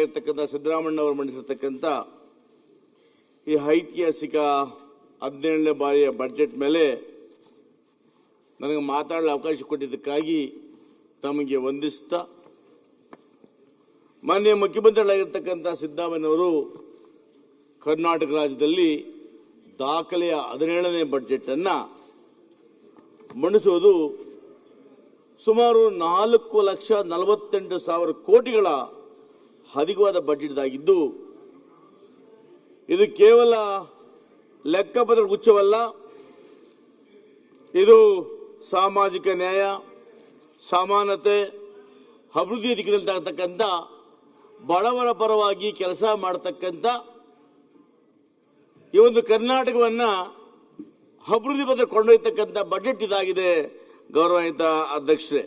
ಮುಖ್ಯಮಂತ್ರಿಗಳಾಗಿರ್ತಕ್ಕಂಥ ಸಿದ್ದರಾಮಯ್ಯನವರು ಮಂಡಿಸಿರ್ತಕ್ಕಂಥ ಈ ಐತಿಹಾಸಿಕ 17ನೇ ಬಾರಿಯ ಬಜೆಟ್ ಮೇಲೆ ನನಗೆ ಮಾತಾಡಲು ಅವಕಾಶ ಕೊಟ್ಟಿದ್ದಕ್ಕಾಗಿ ತಮಗೆ ವಂದಿಸ್ತಾ, ಮಾನ್ಯ ಮುಖ್ಯಮಂತ್ರಿಗಳಾಗಿರ್ತಕ್ಕಂಥ ಸಿದ್ದರಾಮಯ್ಯನವರು ಕರ್ನಾಟಕ ರಾಜ್ಯದಲ್ಲಿ ದಾಖಲೆಯ 17ನೇ ಬಜೆಟನ್ನು ಮಂಡಿಸುವುದು ಸುಮಾರು 4,48,000 ಕೋಟಿಗಳ ಅಧಿಕವಾದ ಬಜೆಟ್ ಆಗಿದ್ದು, ಇದು ಕೇವಲ ಲೆಕ್ಕಪತ್ರ ಗುಚ್ಛವಲ್ಲ, ಇದು ಸಾಮಾಜಿಕ ನ್ಯಾಯ, ಸಮಾನತೆ, ಅಭಿವೃದ್ಧಿ ದಿಕ್ಕಿನಲ್ಲಿರ್ತಕ್ಕಂಥ ಬಡವರ ಪರವಾಗಿ ಕೆಲಸ ಮಾಡತಕ್ಕಂಥ ಈ ಒಂದು ಕರ್ನಾಟಕವನ್ನು ಅಭಿವೃದ್ಧಿ ಪಥ ಕೊಂಡೊಯ್ಯತಕ್ಕಂಥ ಬಜೆಟ್ ಇದಾಗಿದೆ. ಗೌರವಾನ್ವಿತ ಅಧ್ಯಕ್ಷರೇ,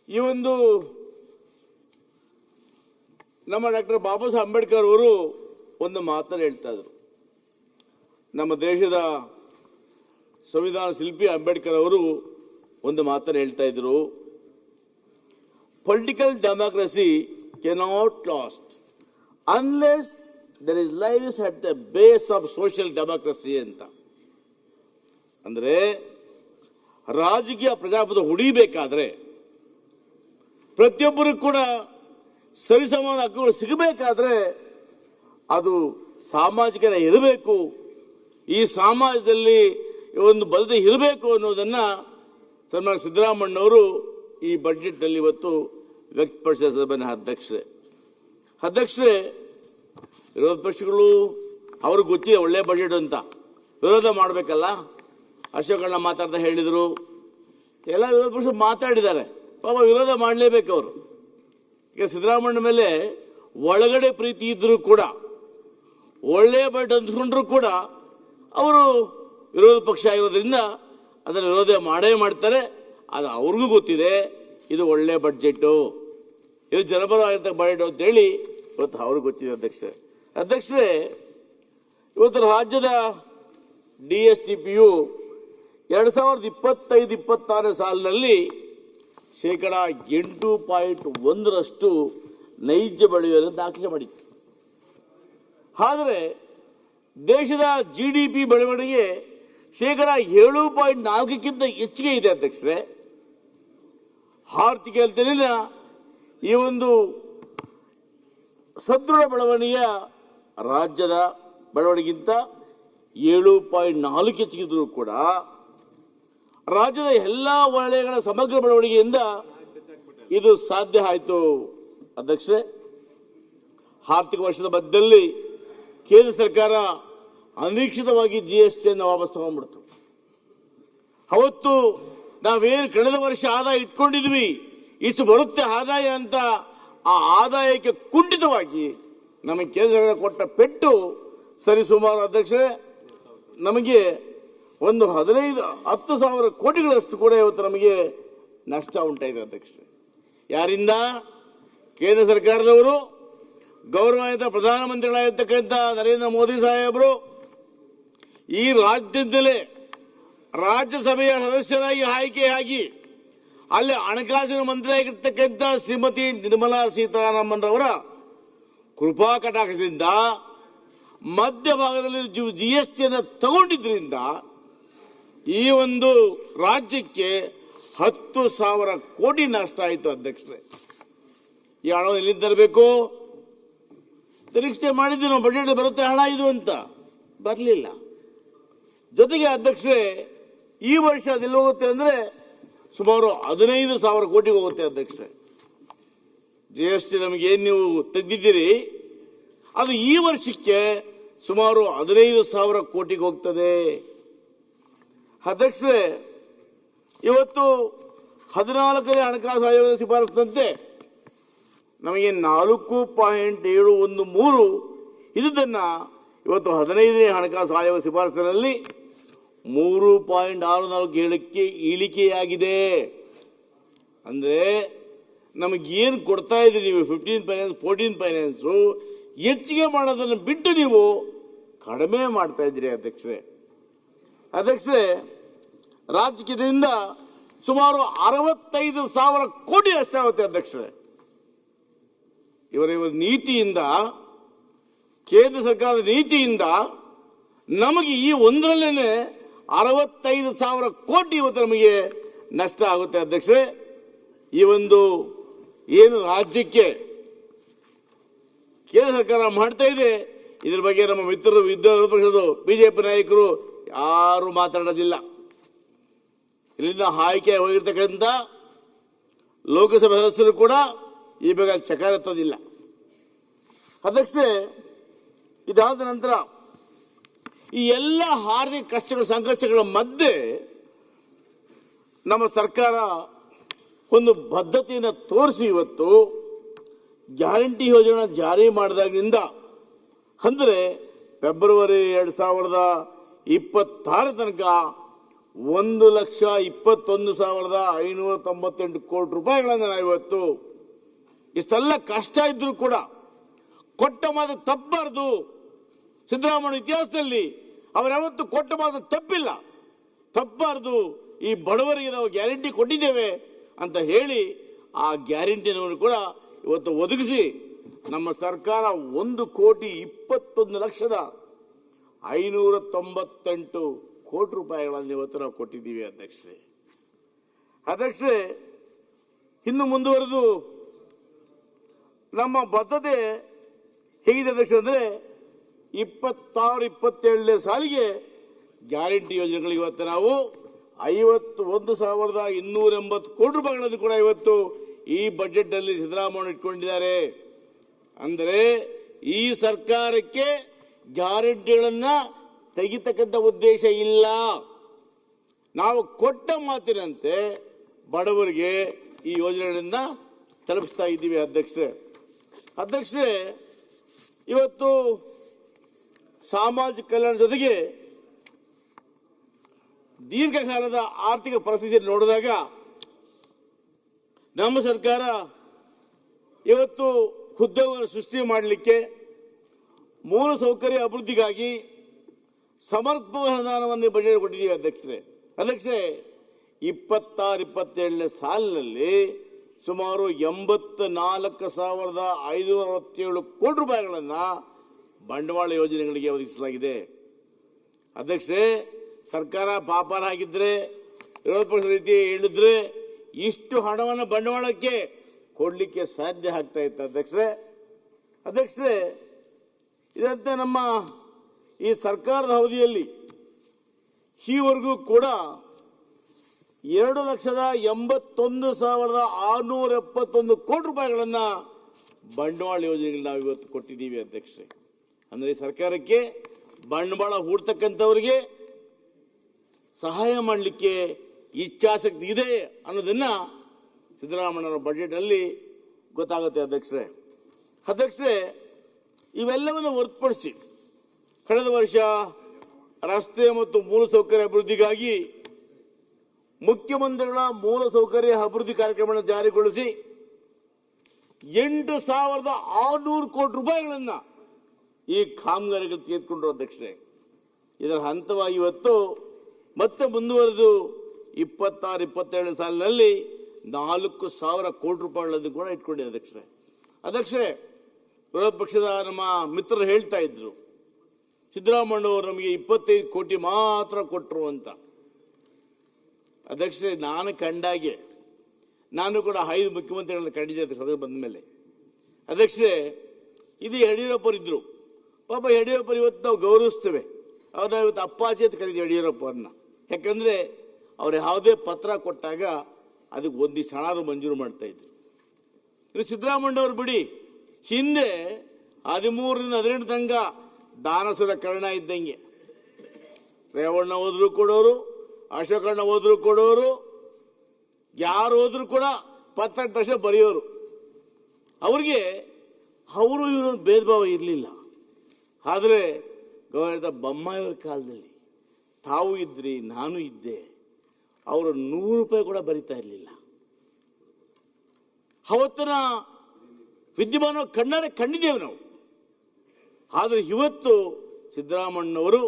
ಈ ಒಂದು ನಮ್ಮ ಡಾಕ್ಟರ್ ಬಾಬಾ ಸಾಹೇಬ್ ಅಂಬೇಡ್ಕರ್ ಅವರು ಒಂದು ಮಾತನ್ನು ಹೇಳ್ತಾ ಇದ್ರು. ನಮ್ಮ ದೇಶದ ಸಂವಿಧಾನ ಶಿಲ್ಪಿ ಅಂಬೇಡ್ಕರ್ ಅವರು ಒಂದು ಮಾತನ್ನು ಹೇಳ್ತಾ ಇದ್ರು, political democracy cannot last unless there is lies at the base of social democracy ಅಂತ. ಅಂದರೆ ರಾಜಕೀಯ ಪ್ರಜಾಪ್ರಭುತ್ವ ಉಳಿಬೇಕಾದ್ರೆ, ಪ್ರತಿಯೊಬ್ಬರಿಗೂ ಕೂಡ ಸರಿಸಮಾನ ಹಕ್ಕುಗಳು ಸಿಗಬೇಕಾದ್ರೆ ಅದು ಸಾಮಾಜಿಕ ಇರಬೇಕು, ಈ ಸಮಾಜದಲ್ಲಿ ಒಂದು ಬದ್ಧತೆ ಇರಬೇಕು ಅನ್ನೋದನ್ನು ಸನ್ಮಾನ್ಯ ಸಿದ್ದರಾಮಯ್ಯನವರು ಈ ಬಜೆಟ್ನಲ್ಲಿ ಇವತ್ತು ವ್ಯಕ್ತಪಡಿಸಿದ. ಸಭೆಯ ಅಧ್ಯಕ್ಷರೇ, ವಿರೋಧ ಪಕ್ಷಗಳು ಅವ್ರಿಗೆ ಗೊತ್ತಿದೆ ಒಳ್ಳೆ ಬಜೆಟ್ ಅಂತ, ವಿರೋಧ ಮಾಡಬೇಕಲ್ಲ. ಅಶೋಕಣ್ಣ ಮಾತಾಡ್ತಾ ಹೇಳಿದರು, ಎಲ್ಲ ವಿರೋಧ ಪಕ್ಷ ಮಾತಾಡಿದ್ದಾರೆ, ಪಾಪ ವಿರೋಧ ಮಾಡಲೇಬೇಕು ಅವರು. ಈಗ ಸಿದ್ದರಾಮಯ್ಯ ಮೇಲೆ ಒಳಗಡೆ ಪ್ರೀತಿ ಇದ್ದರೂ ಕೂಡ, ಒಳ್ಳೆಯ ಬಜೆಟ್ ಅಂದ್ಕೊಂಡ್ರೂ ಕೂಡ ಅವರು ವಿರೋಧ ಪಕ್ಷ ಆಗಿರೋದ್ರಿಂದ ಅದನ್ನು ವಿರೋಧ ಮಾಡೇ ಮಾಡ್ತಾರೆ. ಅದು ಅವ್ರಿಗೂ ಗೊತ್ತಿದೆ ಇದು ಒಳ್ಳೆಯ ಬಡ್ಜೆಟ್ಟು, ಇದು ಜನಪರವಾಗಿರ್ತಕ್ಕ ಬಜೆಟ್ ಅಂತೇಳಿ ಇವತ್ತು ಅವ್ರಿಗೆ ಗೊತ್ತಿದೆ. ಅಧ್ಯಕ್ಷರೇ, ಇವತ್ತು ರಾಜ್ಯದ DSTPಯು 2025-26 ಸಾಲಿನಲ್ಲಿ 8.1% ನೈಜ ಬೆಳೆಯುವುದನ್ನು ದಾಖಲೆ ಮಾಡಿತ್ತು. ಆದರೆ ದೇಶದ GDP ಬೆಳವಣಿಗೆ 7.4ಕ್ಕಿಂತ ಹೆಚ್ಚಿಗೆ ಇದೆ. ಅಧ್ಯಕ್ಷರೇ, ಆರ್ಥಿಕತೆಯಲ್ಲಿನ ಈ ಒಂದು ಸದೃಢ ಬೆಳವಣಿಗೆಯ ರಾಜ್ಯದ ಬೆಳವಣಿಗೆಗಿಂತ 7.4 ಹೆಚ್ಚಿಗಿದ್ರೂ ಕೂಡ ರಾಜ್ಯದ ಎಲ್ಲ ವಲಯಗಳ ಸಮಗ್ರ ಬೆಳವಣಿಗೆಯಿಂದ ಇದು ಸಾಧ್ಯ ಆಯಿತು. ಅಧ್ಯಕ್ಷರೇ, ಆರ್ಥಿಕ ವರ್ಷದ ಮಧ್ಯದಲ್ಲಿ ಕೇಂದ್ರ ಸರ್ಕಾರ ಅನಿರೀಕ್ಷಿತವಾಗಿ GSTಯನ್ನು ವಾಪಸ್ ತಗೊಂಡ್ಬಿಡ್ತು. ಅವತ್ತು ನಾವೇನು ಕಳೆದ ವರ್ಷ ಆದಾಯ ಇಟ್ಕೊಂಡಿದ್ವಿ, ಇಷ್ಟು ಬರುತ್ತೆ ಆದಾಯ ಅಂತ, ಆ ಆದಾಯಕ್ಕೆ ಕುಂಠಿತವಾಗಿ ನಮಗೆ ಕೇಂದ್ರ ಸರ್ಕಾರ ಕೊಟ್ಟ ಪೆಟ್ಟು ಸರಿಸುಮಾರು ಅಧ್ಯಕ್ಷರೇ ನಮಗೆ ಒಂದು 10,000 ಕೋಟಿಗಳಷ್ಟು ಕೂಡ ಇವತ್ತು ನಮಗೆ ನಷ್ಟ ಉಂಟಾಗಿದೆ. ಅಧ್ಯಕ್ಷರೇ, ಯಾರಿಂದ? ಕೇಂದ್ರ ಸರ್ಕಾರದವರು, ಗೌರವಾನ್ವಿತ ಪ್ರಧಾನಮಂತ್ರಿಗಳಾಗಿರ್ತಕ್ಕಂಥ ನರೇಂದ್ರ ಮೋದಿ ಸಾಹೇಬರು ಈ ರಾಜ್ಯದಲ್ಲೇ ರಾಜ್ಯಸಭೆಯ ಸದಸ್ಯರಾಗಿ ಆಯ್ಕೆಯಾಗಿ ಅಲ್ಲಿ ಹಣಕಾಸಿನ ಮಂತ್ರಿಯಾಗಿರ್ತಕ್ಕಂಥ ಶ್ರೀಮತಿ ನಿರ್ಮಲಾ ಸೀತಾರಾಮನ್ ರವರ ಕೃಪಾ ಕಟಾಕ್ಷದಿಂದ ಮಧ್ಯಭಾಗದಲ್ಲಿ GSTಯನ್ನು ತಗೊಂಡಿದ್ರಿಂದ ಈ ಒಂದು ರಾಜ್ಯಕ್ಕೆ 10,000 ಕೋಟಿ ನಷ್ಟ ಆಯಿತು. ಅಧ್ಯಕ್ಷರೇ, ಈ ಹಣ ಎಲ್ಲಿಂದ ತರಬೇಕು? ನಿರೀಕ್ಷೆ ಮಾಡಿದ್ವಿ ನಾವು, ಬಜೆಟ್ ಬರುತ್ತೆ ಹಣ ಇದು ಅಂತ, ಬರಲಿಲ್ಲ. ಜೊತೆಗೆ ಅಧ್ಯಕ್ಷರೇ, ಈ ವರ್ಷ ಅದೆಲ್ಲ ಹೋಗುತ್ತೆ ಅಂದರೆ ಸುಮಾರು 15,000 ಕೋಟಿಗೆ ಹೋಗುತ್ತೆ. ಅಧ್ಯಕ್ಷರೇ, GST ನಮಗೇನು ನೀವು ತೆಗೆದಿದ್ದೀರಿ ಅದು ಈ ವರ್ಷಕ್ಕೆ ಸುಮಾರು 15,000 ಕೋಟಿಗೆ ಹೋಗ್ತದೆ. ಅಧ್ಯಕ್ಷರೇ, ಇವತ್ತು 14ನೇ ಹಣಕಾಸು ಆಯೋಗದ ಶಿಫಾರಸಿನಂತೆ ನಮಗೆ 4.713 ಇದನ್ನು ಇವತ್ತು 15ನೇ ಹಣಕಾಸು ಆಯೋಗ ಶಿಫಾರಸಿನಲ್ಲಿ 3.647ಕ್ಕೆ ಇಳಿಕೆಯಾಗಿದೆ. ಅಂದರೆ ನಮಗೇನು ಕೊಡ್ತಾ ಇದ್ರಿ ನೀವು 15 ಫೈನಾನ್ಸ್ 14 ಫೈನಾನ್ಸು ಹೆಚ್ಚಿಗೆ ಮಾಡೋದನ್ನು ಬಿಟ್ಟು ನೀವು ಕಡಿಮೆ ಮಾಡ್ತಾ ಇದ್ದೀರಿ. ಅಧ್ಯಕ್ಷರೇ, ರಾಜಕೀಯದಿಂದ ಸುಮಾರು 65,000 ಕೋಟಿ ನಷ್ಟಾಗುತ್ತೆ ಅಧ್ಯಕ್ಷರೇ. ಇವರ ನೀತಿಯಿಂದ, ಕೇಂದ್ರ ಸರ್ಕಾರದ ನೀತಿಯಿಂದ ನಮಗೆ ಈ ಒಂದರಲ್ಲೇನೆ 65,000 ಕೋಟಿ ಇವತ್ತು ನಮಗೆ ನಷ್ಟ ಆಗುತ್ತೆ ಅಧ್ಯಕ್ಷರೇ. ಈ ಒಂದು ಏನು ರಾಜ್ಯಕ್ಕೆ ಕೇಂದ್ರ ಸರ್ಕಾರ ಮಾಡ್ತಾ ಇದೆ, ಇದ್ರ ಬಗ್ಗೆ ನಮ್ಮ ಮಿತ್ರರು ವಿರೋಧ ಪಕ್ಷದ ಬಿಜೆಪಿ ನಾಯಕರು ಯಾರು ಮಾತಾಡೋದಿಲ್ಲ. ಇಲ್ಲಿಂದ ಆಯ್ಕೆ ಹೋಗಿರ್ತಕ್ಕಂಥ ಲೋಕಸಭಾ ಸದಸ್ಯರು ಕೂಡ ಈ ಬಗ್ಗೆ ಚಕಾರ ಎತ್ತೋದಿಲ್ಲ. ಅಧ್ಯಕ್ಷರೇ, ಇದಾದ ನಂತರ ಈ ಎಲ್ಲ ಆರ್ಥಿಕ ಕಷ್ಟಗಳ ಸಂಕಷ್ಟಗಳ ಮಧ್ಯೆ ನಮ್ಮ ಸರ್ಕಾರ ಒಂದು ಬದ್ಧತೆಯನ್ನು ತೋರಿಸಿ ಇವತ್ತು ಗ್ಯಾರಂಟಿ ಯೋಜನೆ ಜಾರಿ ಮಾಡಿದಾಗಿನಿಂದ, ಅಂದರೆ ಫೆಬ್ರವರಿ 2026 ತನಕ 1,21,598 ಕೋಟಿ ರೂಪಾಯಿಗಳನ್ನು ನಾವು ಇವತ್ತು, ಇಷ್ಟೆಲ್ಲ ಕಷ್ಟ ಇದ್ರೂ ಕೂಡ ಕೊಟ್ಟ ಮಾತು ತಪ್ಪಬಾರದು. ಸಿದ್ದರಾಮಯ್ಯ ಇತಿಹಾಸದಲ್ಲಿ ಅವರ್ಯಾವತ್ತು ಕೊಟ್ಟ ಮಾತು ತಪ್ಪಿಲ್ಲ, ತಪ್ಪಬಾರದು. ಈ ಬಡವರಿಗೆ ನಾವು ಗ್ಯಾರಂಟಿ ಕೊಟ್ಟಿದ್ದೇವೆ ಅಂತ ಹೇಳಿ ಆ ಗ್ಯಾರಂಟಿಯನ್ನು ಕೂಡ ಇವತ್ತು ಒದಗಿಸಿ ನಮ್ಮ ಸರ್ಕಾರ 1,21,598 ಕೋಟಿ ರೂಪಾಯಿಗಳನ್ನು ಇವತ್ತು ನಾವು ಕೊಟ್ಟಿದ್ದೀವಿ ಅಧ್ಯಕ್ಷರೇ. ಇನ್ನು ಮುಂದುವರೆದು ನಮ್ಮ ಬದ್ಧತೆ ಹೇಗಿದೆ ಅಧ್ಯಕ್ಷ ಅಂದರೆ 26-27 ಸಾಲಿಗೆ ಗ್ಯಾರಂಟಿ ಯೋಜನೆಗಳಿಗೆ ಇವತ್ತು ನಾವು 51,280 ಕೋಟಿ ರೂಪಾಯಿಗಳನ್ನು ಕೂಡ ಇವತ್ತು ಈ ಬಜೆಟ್ ನಲ್ಲಿ ಸಿದ್ದರಾಮಯ್ಯ ಇಟ್ಕೊಂಡಿದ್ದಾರೆ. ಅಂದರೆ ಈ ಸರ್ಕಾರಕ್ಕೆ ಗ್ಯಾರಂಟಿಗಳನ್ನ ತೆಗಿತಕ್ಕಂಥ ಉದ್ದೇಶ ಇಲ್ಲ. ನಾವು ಕೊಟ್ಟ ಮಾತಿನಂತೆ ಬಡವರಿಗೆ ಈ ಯೋಜನೆಗಳಿಂದ ತಲುಪಿಸ್ತಾ ಇದ್ದೀವಿ ಅಧ್ಯಕ್ಷರೇ. ಇವತ್ತು ಸಾಮಾಜಿಕ ಕಲ್ಯಾಣ ಜೊತೆಗೆ ದೀರ್ಘಕಾಲದ ಆರ್ಥಿಕ ಪರಿಸ್ಥಿತಿಯನ್ನು ನೋಡಿದಾಗ ನಮ್ಮ ಸರ್ಕಾರ ಇವತ್ತು ಉದ್ಯೋಗ ಸೃಷ್ಟಿ ಮಾಡಲಿಕ್ಕೆ, ಮೂಲಸೌಕರ್ಯ ಅಭಿವೃದ್ಧಿಗಾಗಿ ಸಮರ್ಪಕ ಅನುದಾನವನ್ನು ಬಜೆಟ್ ಕೊಟ್ಟಿದ್ದೀವಿ ಅಧ್ಯಕ್ಷರೇ. 26-27 ಸಾಲಿನಲ್ಲಿ ಸುಮಾರು 84,567 ಕೋಟಿ ರೂಪಾಯಿಗಳನ್ನು ಬಂಡವಾಳ ಯೋಜನೆಗಳಿಗೆ ಒದಗಿಸಲಾಗಿದೆ. ಅಧ್ಯಕ್ಷರೇ, ಸರ್ಕಾರ ಪಾಪಾರ ಆಗಿದ್ರೆ, ವಿರೋಧ ಪಕ್ಷದ ರೀತಿ ಹೇಳಿದ್ರೆ ಇಷ್ಟು ಹಣವನ್ನು ಬಂಡವಾಳಕ್ಕೆ ಕೊಡಲಿಕ್ಕೆ ಸಾಧ್ಯ ಆಗ್ತಾ ಇತ್ತು ಅಧ್ಯಕ್ಷರೇ. ಇದಂತೆ ನಮ್ಮ ಈ ಸರ್ಕಾರದ ಅವಧಿಯಲ್ಲಿ ಈವರೆಗೂ ಕೂಡ 2,81,671 ಕೋಟಿ ರೂಪಾಯಿಗಳನ್ನು ಬಂಡವಾಳ ಯೋಜನೆಗಳು ನಾವು ಇವತ್ತು ಕೊಟ್ಟಿದ್ದೀವಿ ಅಧ್ಯಕ್ಷರೇ. ಅಂದರೆ ಸರ್ಕಾರಕ್ಕೆ ಬಂಡವಾಳ ಹೂಡ್ತಕ್ಕಂಥವರಿಗೆ ಸಹಾಯ ಮಾಡಲಿಕ್ಕೆ ಇಚ್ಛಾಶಕ್ತಿ ಇದೆ ಅನ್ನೋದನ್ನ ಸಿದ್ದರಾಮಯ್ಯನವರ ಬಜೆಟ್ ಅಲ್ಲಿ ಗೊತ್ತಾಗುತ್ತೆ ಅಧ್ಯಕ್ಷರೇ. ಇವೆಲ್ಲವನ್ನು ಹೊರತುಪಡಿಸಿ ಕಳೆದ ವರ್ಷ ರಸ್ತೆ ಮತ್ತು ಮೂಲಸೌಕರ್ಯ ಅಭಿವೃದ್ಧಿಗಾಗಿ ಮುಖ್ಯಮಂತ್ರಿಗಳ ಮೂಲಸೌಕರ್ಯ ಅಭಿವೃದ್ಧಿ ಕಾರ್ಯಕ್ರಮವನ್ನು ಜಾರಿಗೊಳಿಸಿ 8,600 ಕೋಟಿ ರೂಪಾಯಿಗಳನ್ನು ಈ ಕಾಮಗಾರಿಗಳು ತೆಗೆದುಕೊಂಡರು ಅಧ್ಯಕ್ಷರೇ. ಇದರ ಹಂತವಾಗಿ ಇವತ್ತು ಮತ್ತೆ ಮುಂದುವರೆದು 26-27 ಸಾಲಿನಲ್ಲಿ 4,000 ಕೋಟಿ ರೂಪಾಯಿಗಳನ್ನು ಕೂಡ ಇಟ್ಕೊಂಡಿದೆ ಅಧ್ಯಕ್ಷರೇ. ವಿರೋಧ ಪಕ್ಷದ ನಮ್ಮ ಮಿತ್ರರು ಹೇಳ್ತಾ ಇದ್ರು, ಸಿದ್ದರಾಮಯ್ಯವರು ನಮಗೆ 25 ಕೋಟಿ ಮಾತ್ರ ಕೊಟ್ಟರು ಅಂತ. ಅಧ್ಯಕ್ಷರೇ, ನಾನು ಕಂಡಾಗೆ, ನಾನು ಕೂಡ 5 ಮುಖ್ಯಮಂತ್ರಿಗಳನ್ನ ಕಂಡಿದ್ದೆ ಸದನ ಬಂದ ಮೇಲೆ. ಅಧ್ಯಕ್ಷರೇ, ಇದು ಯಡಿಯೂರಪ್ಪರಿದ್ರು. ಪಾಪ ಯಡಿಯೂರಪ್ಪ ಇವತ್ತು ನಾವು ಗೌರವಿಸ್ತೇವೆ, ಅವ್ರನ್ನ ಇವತ್ತು ಅಪ್ಪಾಜಿ ಅಂತ ಕರೀತೀವಿ ಯಡಿಯೂರಪ್ಪರನ್ನ. ಯಾಕಂದರೆ ಅವ್ರು ಯಾವುದೇ ಪತ್ರ ಕೊಟ್ಟಾಗ ಅದಕ್ಕೆ ಒಂದಿಷ್ಟು ಹಣ ಮಂಜೂರು ಮಾಡ್ತಾ ಇದ್ರು. ಇನ್ನು ಸಿದ್ದರಾಮಯ್ಯವ್ರು ಬಿಡಿ, ಹಿಂದೆ 13-18 ತನಕ ದಾನಸುರ ಕರ್ಣ ಇದ್ದಂಗೆ, ರೇವಣ್ಣ ಹೋದ್ರು ಕೊಡೋರು, ಅಶೋಕಣ್ಣ ಹೋದ್ರು ಕೊಡೋರು, ಯಾರು ಹೋದ್ರು ಕೂಡ ಪತ್ರ ತಕ್ಷಣ ಬರೆಯೋರು. ಅವ್ರಿಗೆ ಅವರು ಇವರು ಭೇದ ಭಾವ ಇರಲಿಲ್ಲ. ಆದರೆ ಗೌರವ ಬೊಮ್ಮಾಯಿಯವರ ಕಾಲದಲ್ಲಿ ತಾವು ಇದ್ರಿ, ನಾನು ಇದ್ದೆ, ಅವರು 100 ರೂಪಾಯಿ ಕೂಡ ಬರಿತಾ ಇರಲಿಲ್ಲ. ಅವತ್ತಿನ ವಿದ್ಯಮಾನ ಕಣ್ಣಾರೆ ಕಂಡಿದ್ದೇವೆ ನಾವು. ಆದರೆ ಇವತ್ತು ಸಿದ್ದರಾಮಯ್ಯನವರು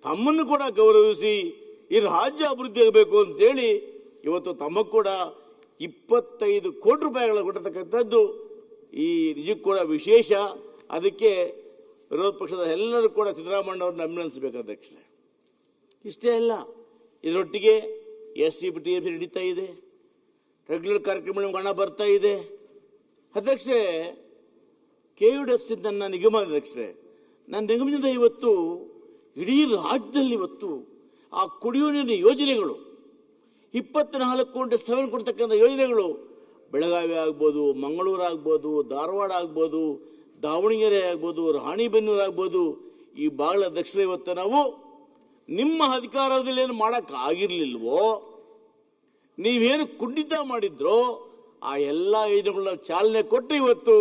ತಮ್ಮನ್ನು ಕೂಡ ಗೌರವಿಸಿ ಈ ರಾಜ್ಯ ಅಭಿವೃದ್ಧಿ ಆಗಬೇಕು ಅಂತೇಳಿ ಇವತ್ತು ತಮಗೆ ಕೂಡ 25 ಕೋಟಿ ರೂಪಾಯಿಗಳ ಕೊಟ್ಟತಕ್ಕಂಥದ್ದು ಈ ನಿಜಕ್ಕೂ ಕೂಡ ವಿಶೇಷ. ಅದಕ್ಕೆ ವಿರೋಧ ಪಕ್ಷದ ಎಲ್ಲರೂ ಕೂಡ ಸಿದ್ದರಾಮಯ್ಯವ್ರನ್ನ ಅಭಿನಂದಿಸಬೇಕು ಅಧ್ಯಕ್ಷರೇ. ಇಷ್ಟೇ ಅಲ್ಲ, ಇದರೊಟ್ಟಿಗೆ SCPTF ನಡೀತಾ ಇದೆ, ರೆಗ್ಯುಲರ್ ಕಾರ್ಯಕ್ರಮಗಳಿಗೆ ಹಣ ಬರ್ತಾ ಇದೆ. ಅಧ್ಯಕ್ಷರೇ, KUDF ನನ್ನ ನಿಗಮ ಅಧ್ಯಕ್ಷರೇ, ನನ್ನ ನಿಗಮದಿಂದ ಇವತ್ತು ಇಡೀ ರಾಜ್ಯದಲ್ಲಿ ಇವತ್ತು ಆ ಕುಡಿಯುವ ನೀರಿನ ಯೋಜನೆಗಳು 24/7 ಕೊಡ್ತಕ್ಕಂಥ ಯೋಜನೆಗಳು ಬೆಳಗಾವಿ ಆಗ್ಬೋದು, ಮಂಗಳೂರು ಆಗ್ಬೋದು, ಧಾರವಾಡ ಆಗ್ಬೋದು, ದಾವಣಗೆರೆ ಆಗ್ಬೋದು, ರಾಣಿಬೆನ್ನೂರು ಆಗ್ಬೋದು, ಈ ಭಾಗದ ಅಧ್ಯಕ್ಷರೇ ಇವತ್ತು ನಾವು ನಿಮ್ಮ ಅಧಿಕಾರದಲ್ಲಿ ಏನು ಮಾಡೋಕ್ಕಾಗಿರ್ಲಿಲ್ವೋ, ನೀವೇನು ಕುಂಠಿತ ಮಾಡಿದ್ರೋ ಆ ಎಲ್ಲ ಯೋಜನೆಗಳನ್ನ ಚಾಲನೆ ಕೊಟ್ಟು ಇವತ್ತು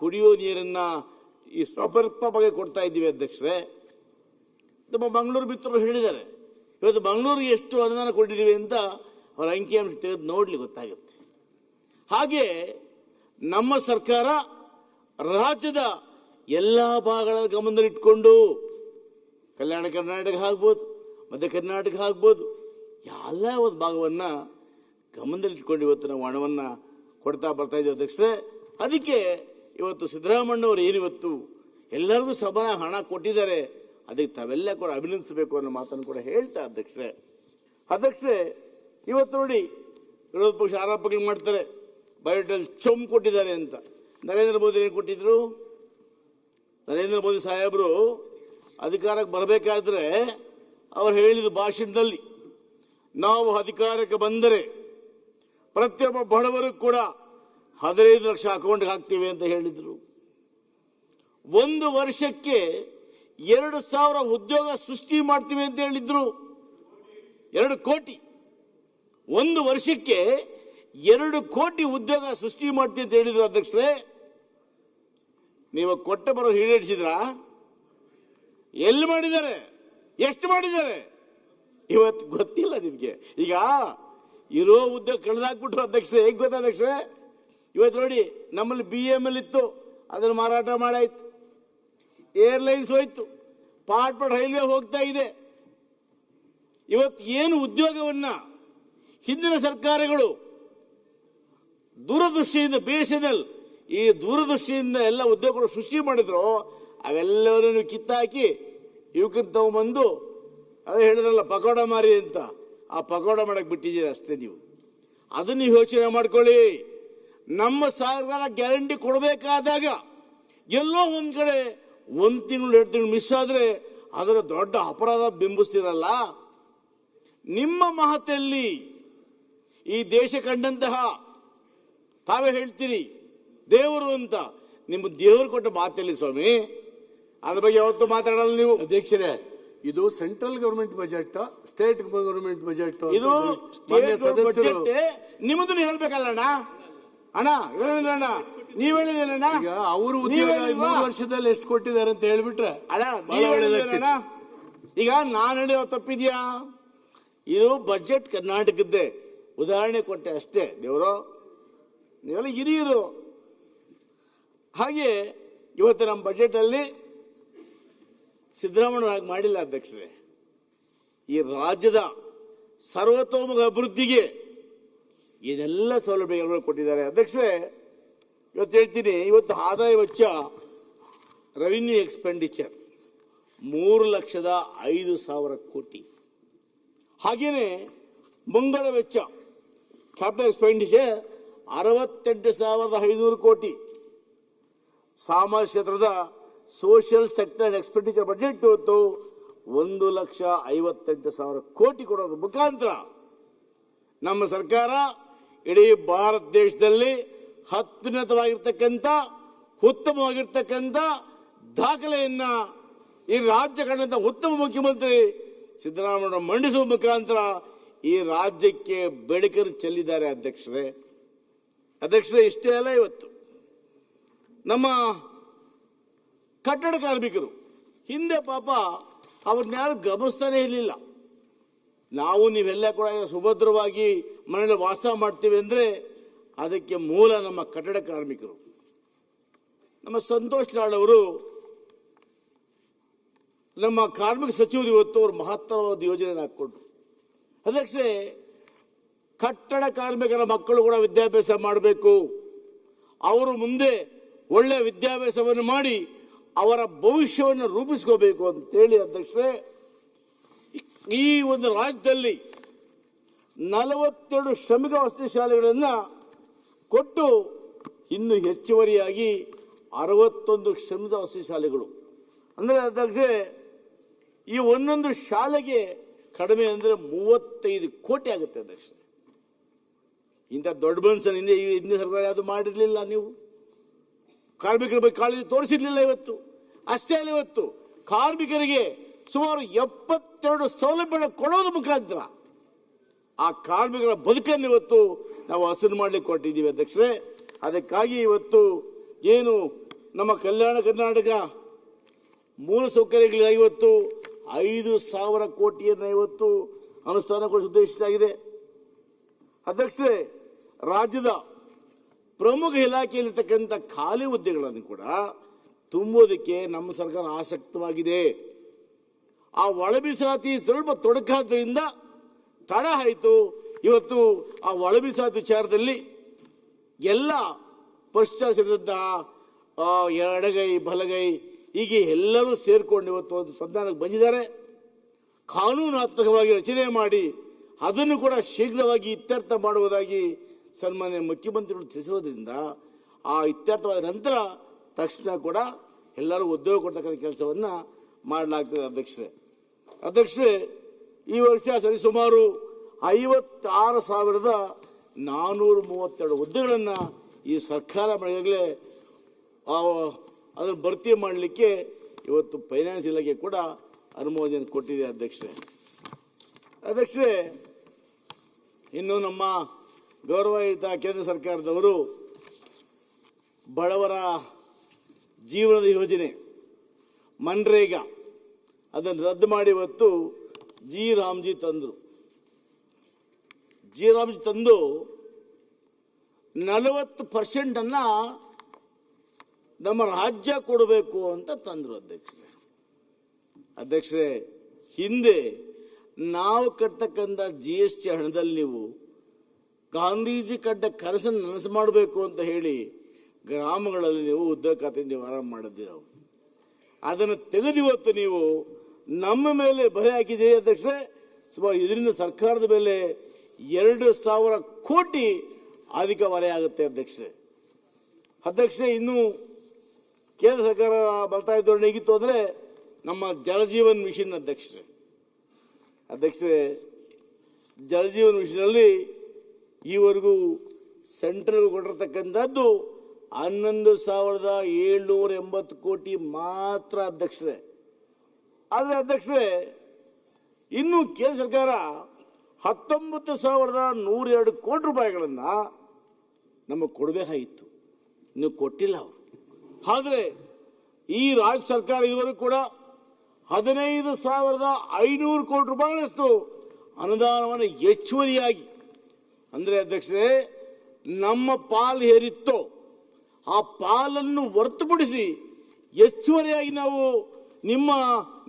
ಕುಡಿಯೋ ನೀರನ್ನು ಈ ಸಮರ್ಪಕವಾಗಿ ಕೊಡ್ತಾ ಇದ್ದೀವಿ ಅಧ್ಯಕ್ಷರೇ. ನಮ್ಮ ಮಂಗಳೂರು ಮಿತ್ರರು ಹೇಳಿದ್ದಾರೆ, ಇವತ್ತು ಮಂಗಳೂರಿಗೆ ಎಷ್ಟು ಅನುದಾನ ಕೊಟ್ಟಿದ್ದೀವಿ ಅಂತ ಅವರ ಅಂಕಿಅಂಶ ತೆಗೆದು ನೋಡಲಿ ಗೊತ್ತಾಗುತ್ತೆ. ಹಾಗೆ ನಮ್ಮ ಸರ್ಕಾರ ರಾಜ್ಯದ ಎಲ್ಲ ಭಾಗಗಳ ಗಮನದಲ್ಲಿಟ್ಕೊಂಡು ಕಲ್ಯಾಣ ಕರ್ನಾಟಕ ಆಗ್ಬೋದು, ಮಧ್ಯ ಕರ್ನಾಟಕ ಆಗ್ಬೋದು, ಎಲ್ಲ ಒಂದು ಭಾಗವನ್ನು ಗಮನದಲ್ಲಿಟ್ಕೊಂಡು ಇವತ್ತು ನಾವು ಹಣವನ್ನು ಕೊಡ್ತಾ ಬರ್ತಾ ಇದ್ದೀವಿ ಅಧ್ಯಕ್ಷರೇ. ಅದಕ್ಕೆ ಇವತ್ತು ಸಿದ್ದರಾಮಯ್ಯವರು ಏನಿವತ್ತು ಎಲ್ಲರಿಗೂ ಸಮಾನ ಹಣ ಕೊಟ್ಟಿದ್ದಾರೆ, ಅದಕ್ಕೆ ತಾವೆಲ್ಲ ಕೂಡ ಅಭಿನಂದಿಸಬೇಕು ಅನ್ನೋ ಮಾತನ್ನು ಕೂಡ ಹೇಳ್ತಾ ಅಧ್ಯಕ್ಷರೇ, ಇವತ್ತು ನೋಡಿ ವಿರೋಧ ಪಕ್ಷ ಆರೋಪಗಳು ಮಾಡ್ತಾರೆ, ಬಜೆಟಲ್ಲಿ ಚೊಂಬ್ ಕೊಟ್ಟಿದ್ದಾರೆ ಅಂತ. ನರೇಂದ್ರ ಮೋದಿ ಏನು ಕೊಟ್ಟಿದ್ರು? ನರೇಂದ್ರ ಮೋದಿ ಸಾಹೇಬರು ಅಧಿಕಾರಕ್ಕೆ ಬರಬೇಕಾದ್ರೆ ಅವರು ಹೇಳಿದ ಭಾಷಣದಲ್ಲಿ, ನಾವು ಅಧಿಕಾರಕ್ಕೆ ಬಂದರೆ ಪ್ರತಿಯೊಬ್ಬ ಬಡವರು ಕೂಡ 15 ಲಕ್ಷ ಅಕೌಂಟ್ಗೆ ಹಾಕ್ತೀವಿ ಅಂತ ಹೇಳಿದರು. 1 ವರ್ಷಕ್ಕೆ 2,000 ಉದ್ಯೋಗ ಸೃಷ್ಟಿ ಮಾಡ್ತೀವಿ ಅಂತ ಹೇಳಿದ್ರು. 2 ಕೋಟಿ 1 ವರ್ಷಕ್ಕೆ 2 ಕೋಟಿ ಉದ್ಯೋಗ ಸೃಷ್ಟಿ ಮಾಡ್ತೀವಿ ಅಂತ ಹೇಳಿದ್ರು ಅಧ್ಯಕ್ಷರೇ. ನೀವು ಕೊಟ್ಟ ಬರೋ ಈಡೇರಿಸಿದ್ರ? ಎಲ್ಲಿ ಮಾಡಿದ್ದಾರೆ? ಎಷ್ಟು ಮಾಡಿದ್ದಾರೆ? ಇವತ್ತು ಗೊತ್ತಿಲ್ಲ ನಿಮಗೆ. ಈಗ ಇರೋ ಉದ್ಯೋಗ ಕಳೆದಾಕ್ಬಿಟ್ರು ಅಧ್ಯಕ್ಷರೇ. ಹೇಗೆ ಗೊತ್ತಾ ಅಧ್ಯಕ್ಷರೇ? ಇವತ್ತು ನೋಡಿ, ನಮ್ಮಲ್ಲಿ BML ಇತ್ತು, ಅದನ್ನು ಮಾರಾಟ ಮಾಡಾಯ್ತು. ಏರ್ಲೈನ್ಸ್ ಹೋಯ್ತು, ಪಾರ್ಟ್ ರೈಲ್ವೆ ಹೋಗ್ತಾ ಇದೆ. ಇವತ್ತು ಏನು ಉದ್ಯೋಗವನ್ನು ಹಿಂದಿನ ಸರ್ಕಾರಗಳು ದೂರದೃಷ್ಟಿಯಿಂದ BSNL ಈ ದೂರದೃಷ್ಟಿಯಿಂದ ಎಲ್ಲ ಉದ್ಯೋಗಗಳು ಸೃಷ್ಟಿ ಮಾಡಿದ್ರು, ಅವೆಲ್ಲವನ್ನೂ ಕಿತ್ತಾಕಿ ಯುವಕರು ತಗೊಂಬಂದು ಅದೇ ಹೇಳಿದ್ರಲ್ಲ ಪಕೋಡ ಮಾರಿ ಅಂತ, ಆ ಪಕೋಡ ಮಾಡಕ್ಕೆ ಬಿಟ್ಟಿದ್ದೀರಿ ಅಷ್ಟೇ. ನೀವು ಅದನ್ನು ಯೋಚನೆ ಮಾಡ್ಕೊಳ್ಳಿ. ನಮ್ಮ ಸರ್ಕಾರ ಗ್ಯಾರಂಟಿ ಕೊಡಬೇಕಾದಾಗ ಎಲ್ಲೋ ಒಂದು ಕಡೆ 1 ತಿಂಗಳು 2 ತಿಂಗಳು ಮಿಸ್ ಆದರೆ ಅದರ ದೊಡ್ಡ ಅಪರಾಧ ಬಿಂಬಿಸ್ತಿರಲ್ಲ. ನಿಮ್ಮ ಮಹತೆಯಲ್ಲಿ ಈ ದೇಶ ಕಂಡಂತಹ ತಾವೇ ಹೇಳ್ತೀರಿ ದೇವರು ಅಂತ, ನಿಮ್ಮ ದೇವರು ಕೊಟ್ಟ ಮಾತಲ್ಲಿ ಸ್ವಾಮಿ, ಅದ್ರ ಬಗ್ಗೆ ಯಾವತ್ತೂ ಮಾತಾಡಲ್ಲ ನೀವು. ಅಧ್ಯಕ್ಷರೇ, ಇದು central government budget, state government budget, ಇದು ಬಜೆಟ್ ನಿಮ್ಮದು ಹೇಳ್ಬೇಕಲ್ಲ ಅಣ್ಣ. ಅಣ್ಣ ಅಣ್ಣ ನೀವ್ ಹೇಳಿದೇನಣ್ಣ? ಈಗ ಅವರು 3 ವರ್ಷದಲ್ಲಿ ಎಷ್ಟು ಕೊಟ್ಟಿದ್ದಾರೆ ಅಂತ ಹೇಳ್ಬಿಟ್ರೆ ಅಣ್ಣ ನೀವ್ ಹೇಳಿದೇನಣ್ಣ? ಈಗ ನಾನು ಹೇಳೋ ತಪ್ಪಿದ್ಯಾ? ಇದು ಬಜೆಟ್ ಕರ್ನಾಟಕದ್ದೇ, ಉದಾಹರಣೆ ಕೊಟ್ಟೆ ಅಷ್ಟೇ. ದೇವರು ನೀವೆಲ್ಲ ಹಿರಿಯರು. ಹಾಗೆ ಇವತ್ತು ನಮ್ಮ ಬಜೆಟಲ್ಲಿ ಸಿದ್ದರಾಮಯ್ಯ ಹಾಗೆ ಮಾಡಿಲ್ಲ ಅಧ್ಯಕ್ಷರೇ. ಈ ರಾಜ್ಯದ ಸರ್ವತೋಮುಖ ಅಭಿವೃದ್ಧಿಗೆ ಇದೆಲ್ಲ ಸೌಲಭ್ಯಗಳು ಕೊಟ್ಟಿದ್ದಾರೆ ಅಧ್ಯಕ್ಷರೇ. ಇವತ್ತು ಹೇಳ್ತೀನಿ, ಇವತ್ತು ಆದಾಯ ವೆಚ್ಚ ರೆವಿನ್ಯೂ ಎಕ್ಸ್ಪೆಂಡಿಚರ್ 3,05,000 ಕೋಟಿ. ಹಾಗೆಯೇ ಮುಂಗಡ ವೆಚ್ಚ ಕ್ಯಾಪಿಟಲ್ ಎಕ್ಸ್ಪೆಂಡಿಚರ್ 68,500 ಕೋಟಿ. ಸಾಮಾಜಿಕ ಕ್ಷೇತ್ರದ ಸೋಷಿಯಲ್ ಸೆಕ್ಟರ್ ಎಕ್ಸ್ಪೆಂಡಿಚರ್ ಬಜೆಟ್ ಇವತ್ತು 1,58,000 ಕೋಟಿ ಕೊಡೋದ್ರ ಮುಖಾಂತರ ನಮ್ಮ ಸರ್ಕಾರ ಇಡೀ ಭಾರತ ದೇಶದಲ್ಲಿ ಅತ್ಯುನ್ನತವಾಗಿರ್ತಕ್ಕಂಥ ಉತ್ತಮವಾಗಿರ್ತಕ್ಕಂಥ ದಾಖಲೆಯನ್ನ ಈ ರಾಜ್ಯ ಕಂಡಂಥ ಉತ್ತಮ ಮುಖ್ಯಮಂತ್ರಿ ಸಿದ್ದರಾಮಯ್ಯ ಮಂಡಿಸುವ ಮುಖಾಂತರ ಈ ರಾಜ್ಯಕ್ಕೆ ಬೆಳಕನ್ನು ಚೆಲ್ಲಿದ್ದಾರೆ ಅಧ್ಯಕ್ಷರೇ. ಇಷ್ಟೇ ಅಲ್ಲ, ಇವತ್ತು ನಮ್ಮ ಕಟ್ಟಡ ಕಾರ್ಮಿಕರು ಹಿಂದೆ ಪಾಪ ಅವ್ರನ್ಯಾರು ಗಮನಿಸ್ತಾನೆ ಇರಲಿಲ್ಲ. ನಾವು ನೀವೆಲ್ಲ ಕೂಡ ಸುಭದ್ರವಾಗಿ ಮನೆಯಲ್ಲಿ ವಾಸ ಮಾಡ್ತೀವಿ ಅಂದರೆ ಅದಕ್ಕೆ ಮೂಲ ನಮ್ಮ ಕಟ್ಟಡ ಕಾರ್ಮಿಕರು. ನಮ್ಮ ಸಂತೋಷ್ ಲಾಡ್ ಅವರು ನಮ್ಮ ಕಾರ್ಮಿಕ ಸಚಿವರು ಇವತ್ತು ಅವರು ಮಹತ್ತರವಾದ ಯೋಜನೆ ಹಾಕ್ಕೊಂಡ್ರು. ಅಧ್ಯಕ್ಷರೇ, ಕಟ್ಟಡ ಕಾರ್ಮಿಕರ ಮಕ್ಕಳು ಕೂಡ ವಿದ್ಯಾಭ್ಯಾಸ ಮಾಡಬೇಕು. ಅವರು ಮುಂದೆ ಒಳ್ಳೆಯ ವಿದ್ಯಾಭ್ಯಾಸವನ್ನು ಮಾಡಿ ಅವರ ಭವಿಷ್ಯವನ್ನು ರೂಪಿಸ್ಕೋಬೇಕು ಅಂತೇಳಿ ಅಧ್ಯಕ್ಷರೇ, ಈ ಒಂದು ರಾಜ್ಯದಲ್ಲಿ 42 ಶ್ರಮಿಕ ವಸತಿ ಶಾಲೆಗಳನ್ನು ಕೊಟ್ಟು ಇನ್ನು ಹೆಚ್ಚುವರಿಯಾಗಿ 61 ಶ್ರಮಿಕ ವಸತಿ ಶಾಲೆಗಳು. ಅಂದರೆ ಅಧ್ಯಕ್ಷರೇ, ಈ ಒಂದೊಂದು ಶಾಲೆಗೆ ಕಡಿಮೆ ಅಂದರೆ 35 ಕೋಟಿ ಆಗುತ್ತೆ ಅಧ್ಯಕ್ಷರೇ. ಇಂಥ ದೊಡ್ಡ ಮನುಷ್ಯನಿಂದ ಹಿಂದಿನ ಸರ್ಕಾರ ಯಾವುದು ಮಾಡಿರಲಿಲ್ಲ. ನೀವು ಕಾರ್ಮಿಕರ ಬಗ್ಗೆ ಕಾಳಜಿ ತೋರಿಸಿರ್ಲಿಲ್ಲ. ಇವತ್ತು ಅಷ್ಟೇ ಅಲ್ಲ, ಇವತ್ತು ಕಾರ್ಮಿಕರಿಗೆ ಸುಮಾರು 72 ಸೌಲಭ್ಯಗಳು ಕೊಡೋದು ಮುಖಾಂತರ ಆ ಕಾರ್ಮಿಕರ ಬದುಕನ್ನು ಇವತ್ತು ನಾವು ಹಸನು ಮಾಡಲಿಕ್ಕೆ ಕೊಟ್ಟಿದ್ದೀವಿ ಅಧ್ಯಕ್ಷರೇ. ಅದಕ್ಕಾಗಿ ಇವತ್ತು ಏನು ನಮ್ಮ ಕಲ್ಯಾಣ ಕರ್ನಾಟಕ ಮೂಲಸೌಕರ್ಯಗಳಿಗೆ ಇವತ್ತು 5,000 ಕೋಟಿಯನ್ನು ಇವತ್ತು ಅನುಷ್ಠಾನಗೊಳಿಸುವ ಉದ್ದೇಶಿಸಲಾಗಿದೆ ಅಧ್ಯಕ್ಷರೇ. ರಾಜ್ಯದ ಪ್ರಮುಖ ಇಲಾಖೆಯಲ್ಲಿರ್ತಕ್ಕಂಥ ಖಾಲಿ ಹುದ್ದೆಗಳನ್ನು ಕೂಡ ತುಂಬುವುದಕ್ಕೆ ನಮ್ಮ ಸರ್ಕಾರ ಆಸಕ್ತವಾಗಿದೆ. ಆ ಒಳ ಮೀಸಲಾತಿ ಸ್ವಲ್ಪ ತೊಡಕಾದ್ರಿಂದ ತಡ ಆಯಿತು. ಇವತ್ತು ಆ ಒಳ ಮೀಸಲಾತಿ ವಿಚಾರದಲ್ಲಿ ಎಲ್ಲ ಪಕ್ಷ ಸೇರಿದಂತಹ ಎಡಗೈ ಬಲಗೈ ಹೀಗೆ ಎಲ್ಲರೂ ಸೇರಿಕೊಂಡು ಇವತ್ತು ಒಂದು ಸಂಧಾನಕ್ಕೆ ಬಂದಿದ್ದಾರೆ. ಕಾನೂನಾತ್ಮಕವಾಗಿ ರಚನೆ ಮಾಡಿ ಅದನ್ನು ಕೂಡ ಶೀಘ್ರವಾಗಿ ಇತ್ಯರ್ಥ ಮಾಡುವುದಾಗಿ ಸನ್ಮಾನ್ಯ ಮುಖ್ಯಮಂತ್ರಿಗಳು ತಿಳಿಸಿರೋದ್ರಿಂದ ಆ ಇತ್ಯರ್ಥವಾದ ನಂತರ ತಕ್ಷಣ ಕೂಡ ಎಲ್ಲರೂ ಉದ್ಯೋಗ ಕೊಡ್ತಕ್ಕಂಥ ಕೆಲಸವನ್ನು ಮಾಡಲಾಗ್ತದೆ ಅಧ್ಯಕ್ಷರೇ. ಈ ವರ್ಷ ಸರಿಸುಮಾರು 56,432 ಹುದ್ದೆಗಳನ್ನು ಈ ಸರ್ಕಾರ ಈಗಾಗಲೇ ಅದನ್ನು ಭರ್ತಿ ಮಾಡಲಿಕ್ಕೆ ಇವತ್ತು ಫೈನಾನ್ಸ್ ಇಲಾಖೆ ಕೂಡ ಅನುಮೋದನೆ ಕೊಟ್ಟಿದೆ ಅಧ್ಯಕ್ಷರೇ. ಇನ್ನು ನಮ್ಮ ಗೌರವಾನ್ವಿತ ಕೇಂದ್ರ ಸರ್ಕಾರದವರು ಬಡವರ ಜೀವನದ ಯೋಜನೆ ಮನ್ರೇಗಾ ಅದನ್ನು ರದ್ದು ಮಾಡಿ ಇವತ್ತು ಜಿ ರಾಮ್ಜಿ ತಂದು 40% ನಮ್ಮ ರಾಜ್ಯ ಕೊಡಬೇಕು ಅಂತ ತಂದರು ಅಧ್ಯಕ್ಷರೇ. ಹಿಂದೆ ನಾವು ಕಟ್ಟತಕ್ಕಂಥ GST ಹಣದಲ್ಲಿ ನೀವು ಗಾಂಧೀಜಿ ಕಡ್ಡ ಕನಸನ್ನು ನನಸು ಮಾಡಬೇಕು ಅಂತ ಹೇಳಿ ಗ್ರಾಮಗಳಲ್ಲಿ ನೀವು ಉದ್ಯೋಗ ಖಾತ್ರಿ ನಿವಾರಣೆ ಮಾಡಿದ್ದೆವು. ಅದನ್ನು ತೆಗೆದಿವತ್ತು ನೀವು ನಮ್ಮ ಮೇಲೆ ಬರೆ ಹಾಕಿದ್ದೀರಿ ಅಧ್ಯಕ್ಷರೇ. ಸುಮಾರು ಇದರಿಂದ ಸರ್ಕಾರದ ಮೇಲೆ 2,000 ಕೋಟಿ ಅಧಿಕ ಹೊರೆ ಆಗುತ್ತೆ ಅಧ್ಯಕ್ಷರೇ. ಇನ್ನು ಕೇಂದ್ರ ಸರ್ಕಾರ ಬರ್ತಾ ಇದ್ದವ್ರು ಹೇಗಿತ್ತು ಅಂದರೆ ನಮ್ಮ ಜಲಜೀವನ್ ಮಿಷನ್ ಅಧ್ಯಕ್ಷರೇ ಜಲಜೀವನ್ ಮಿಷನಲ್ಲಿ ಈವರೆಗೂ ಸೆಂಟ್ರಲ್ ಕೊಟ್ಟಿರ್ತಕ್ಕಂಥದ್ದು 11,780 ಕೋಟಿ ಮಾತ್ರ ಅಧ್ಯಕ್ಷರೇ. ಆದರೆ ಇನ್ನು ಕೇಂದ್ರ ಸರ್ಕಾರ 19,102 ಕೋಟಿ ರೂಪಾಯಿಗಳನ್ನು ನಮಗೆ ಕೊಡಬೇಕಾಗಿತ್ತು, ಇನ್ನು ಕೊಟ್ಟಿಲ್ಲ ಅವರು. ಆದರೆ ಈ ರಾಜ್ಯ ಸರ್ಕಾರ ಇದುವರೆಗೂ ಕೂಡ 15,500 ಕೋಟಿ ರೂಪಾಯಿಗಳಷ್ಟು ಅನುದಾನವನ್ನು ಹೆಚ್ಚುವರಿಯಾಗಿ, ಅಂದರೆ ಅಧ್ಯಕ್ಷರೇ ನಮ್ಮ ಪಾಲು ಹೇರಿತ್ತೋ ಆ ಪಾಲನ್ನು ಹೊರತುಪಡಿಸಿ ಹೆಚ್ಚುವರಿಯಾಗಿ ನಾವು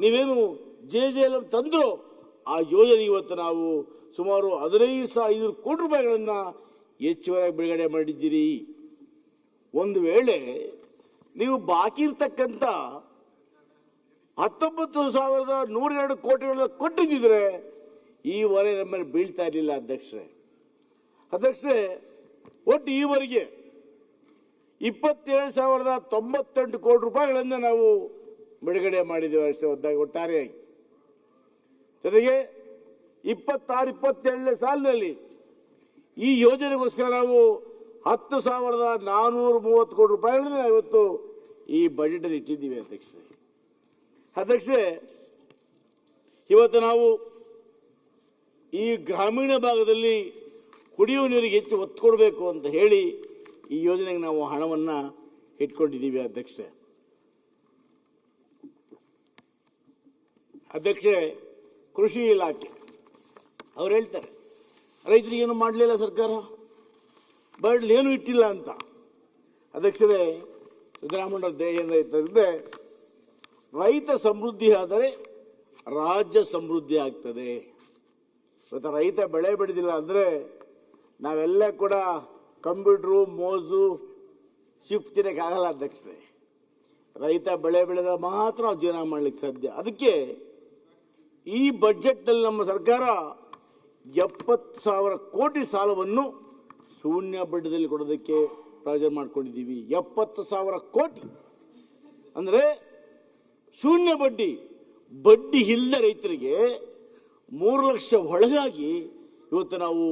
ನೀವೇನು JJLM ತಂದ್ರು ಆ ಯೋಜನೆ ಇವತ್ತು ನಾವು ಸುಮಾರು 15,500 ಕೋಟಿ ರೂಪಾಯಿಗಳನ್ನು ಹೆಚ್ಚುವರಿಯಾಗಿ ಬಿಡುಗಡೆ ಮಾಡಿದ್ದೀರಿ. ಒಂದು ವೇಳೆ ನೀವು ಬಾಕಿ ಇರ್ತಕ್ಕಂಥ 19,102 ಕೋಟಿಗಳನ್ನ ಕೊಟ್ಟಿದ್ದರೆ ಈ ಹೊರೆ ನಮ್ಮಲ್ಲಿ ಬೀಳ್ತಾ ಇರಲಿಲ್ಲ ಅಧ್ಯಕ್ಷರೇ. ಒಟ್ಟು ಈವರೆಗೆ 27,098 ಕೋಟಿ ರೂಪಾಯಿಗಳನ್ನು ನಾವು ಬಿಡುಗಡೆ ಮಾಡಿದ್ದೇವೆ ಅಷ್ಟೇ ಒಟ್ಟಾರೆಯಾಗಿ. ಜೊತೆಗೆ 26-27ನೇ ಸಾಲಿನಲ್ಲಿ ಈ ಯೋಜನೆಗೋಸ್ಕರ ನಾವು 10,430 ಕೋಟಿ ರೂಪಾಯಿಗಳನ್ನ ಇವತ್ತು ಈ ಬಜೆಟಲ್ಲಿ ಇಟ್ಟಿದ್ದೀವಿ ಅಧ್ಯಕ್ಷರೇ. ಇವತ್ತು ನಾವು ಈ ಗ್ರಾಮೀಣ ಭಾಗದಲ್ಲಿ ಕುಡಿಯುವ ನೀರಿಗೆ ಹೆಚ್ಚು ಒತ್ತು ಕೊಡಬೇಕು ಅಂತ ಹೇಳಿ ಈ ಯೋಜನೆಗೆ ನಾವು ಹಣವನ್ನು ಇಟ್ಕೊಂಡಿದ್ದೀವಿ ಅಧ್ಯಕ್ಷರೇ. ಕೃಷಿ ಇಲಾಖೆ ಅವ್ರು ಹೇಳ್ತಾರೆ ರೈತರಿಗೇನು ಮಾಡಲಿಲ್ಲ ಸರ್ಕಾರ, ಬಡ್ಲಿ ಏನೂ ಇಟ್ಟಿಲ್ಲ ಅಂತ. ಅಧ್ಯಕ್ಷರೇ, ಸಿದ್ದರಾಮಯ್ಯ ಧ್ಯೇಯ ಏನಾಯ್ತಂದ್ರೆ ರೈತ ಸಮೃದ್ಧಿ ಆದರೆ ರಾಜ್ಯ ಸಮೃದ್ಧಿ ಆಗ್ತದೆ. ಇವತ್ತು ರೈತ ಬೆಳೆ ಬೆಳೆದಿಲ್ಲ ಅಂದರೆ ನಾವೆಲ್ಲ ಕೂಡ ಕಂಪ್ಯೂಟ್ರು ಮೋಸು ಶಿಫ್ಟ್ ತಿನ್ನೋಕ್ಕಾಗಲ್ಲ ಅಧ್ಯಕ್ಷರೇ. ರೈತ ಬೆಳೆ ಬೆಳೆದ ಮಾತ್ರ ನಾವು ಜೀವನ ಮಾಡಲಿಕ್ಕೆ ಸಾಧ್ಯ. ಅದಕ್ಕೆ ಈ ಬಜೆಟ್ನಲ್ಲಿ ನಮ್ಮ ಸರ್ಕಾರ 70,000 ಕೋಟಿ ಸಾಲವನ್ನು ಶೂನ್ಯ ಬಡ್ಡಿದಲ್ಲಿ ಕೊಡೋದಕ್ಕೆ ಪ್ರಾಯೋಜನ ಮಾಡ್ಕೊಂಡಿದ್ದೀವಿ. 70,000 ಕೋಟಿ ಅಂದರೆ ಶೂನ್ಯ ಬಡ್ಡಿ, ಬಡ್ಡಿ ಇಲ್ಲದ ರೈತರಿಗೆ 3 ಲಕ್ಷ ಒಳಗಾಗಿ ಇವತ್ತು ನಾವು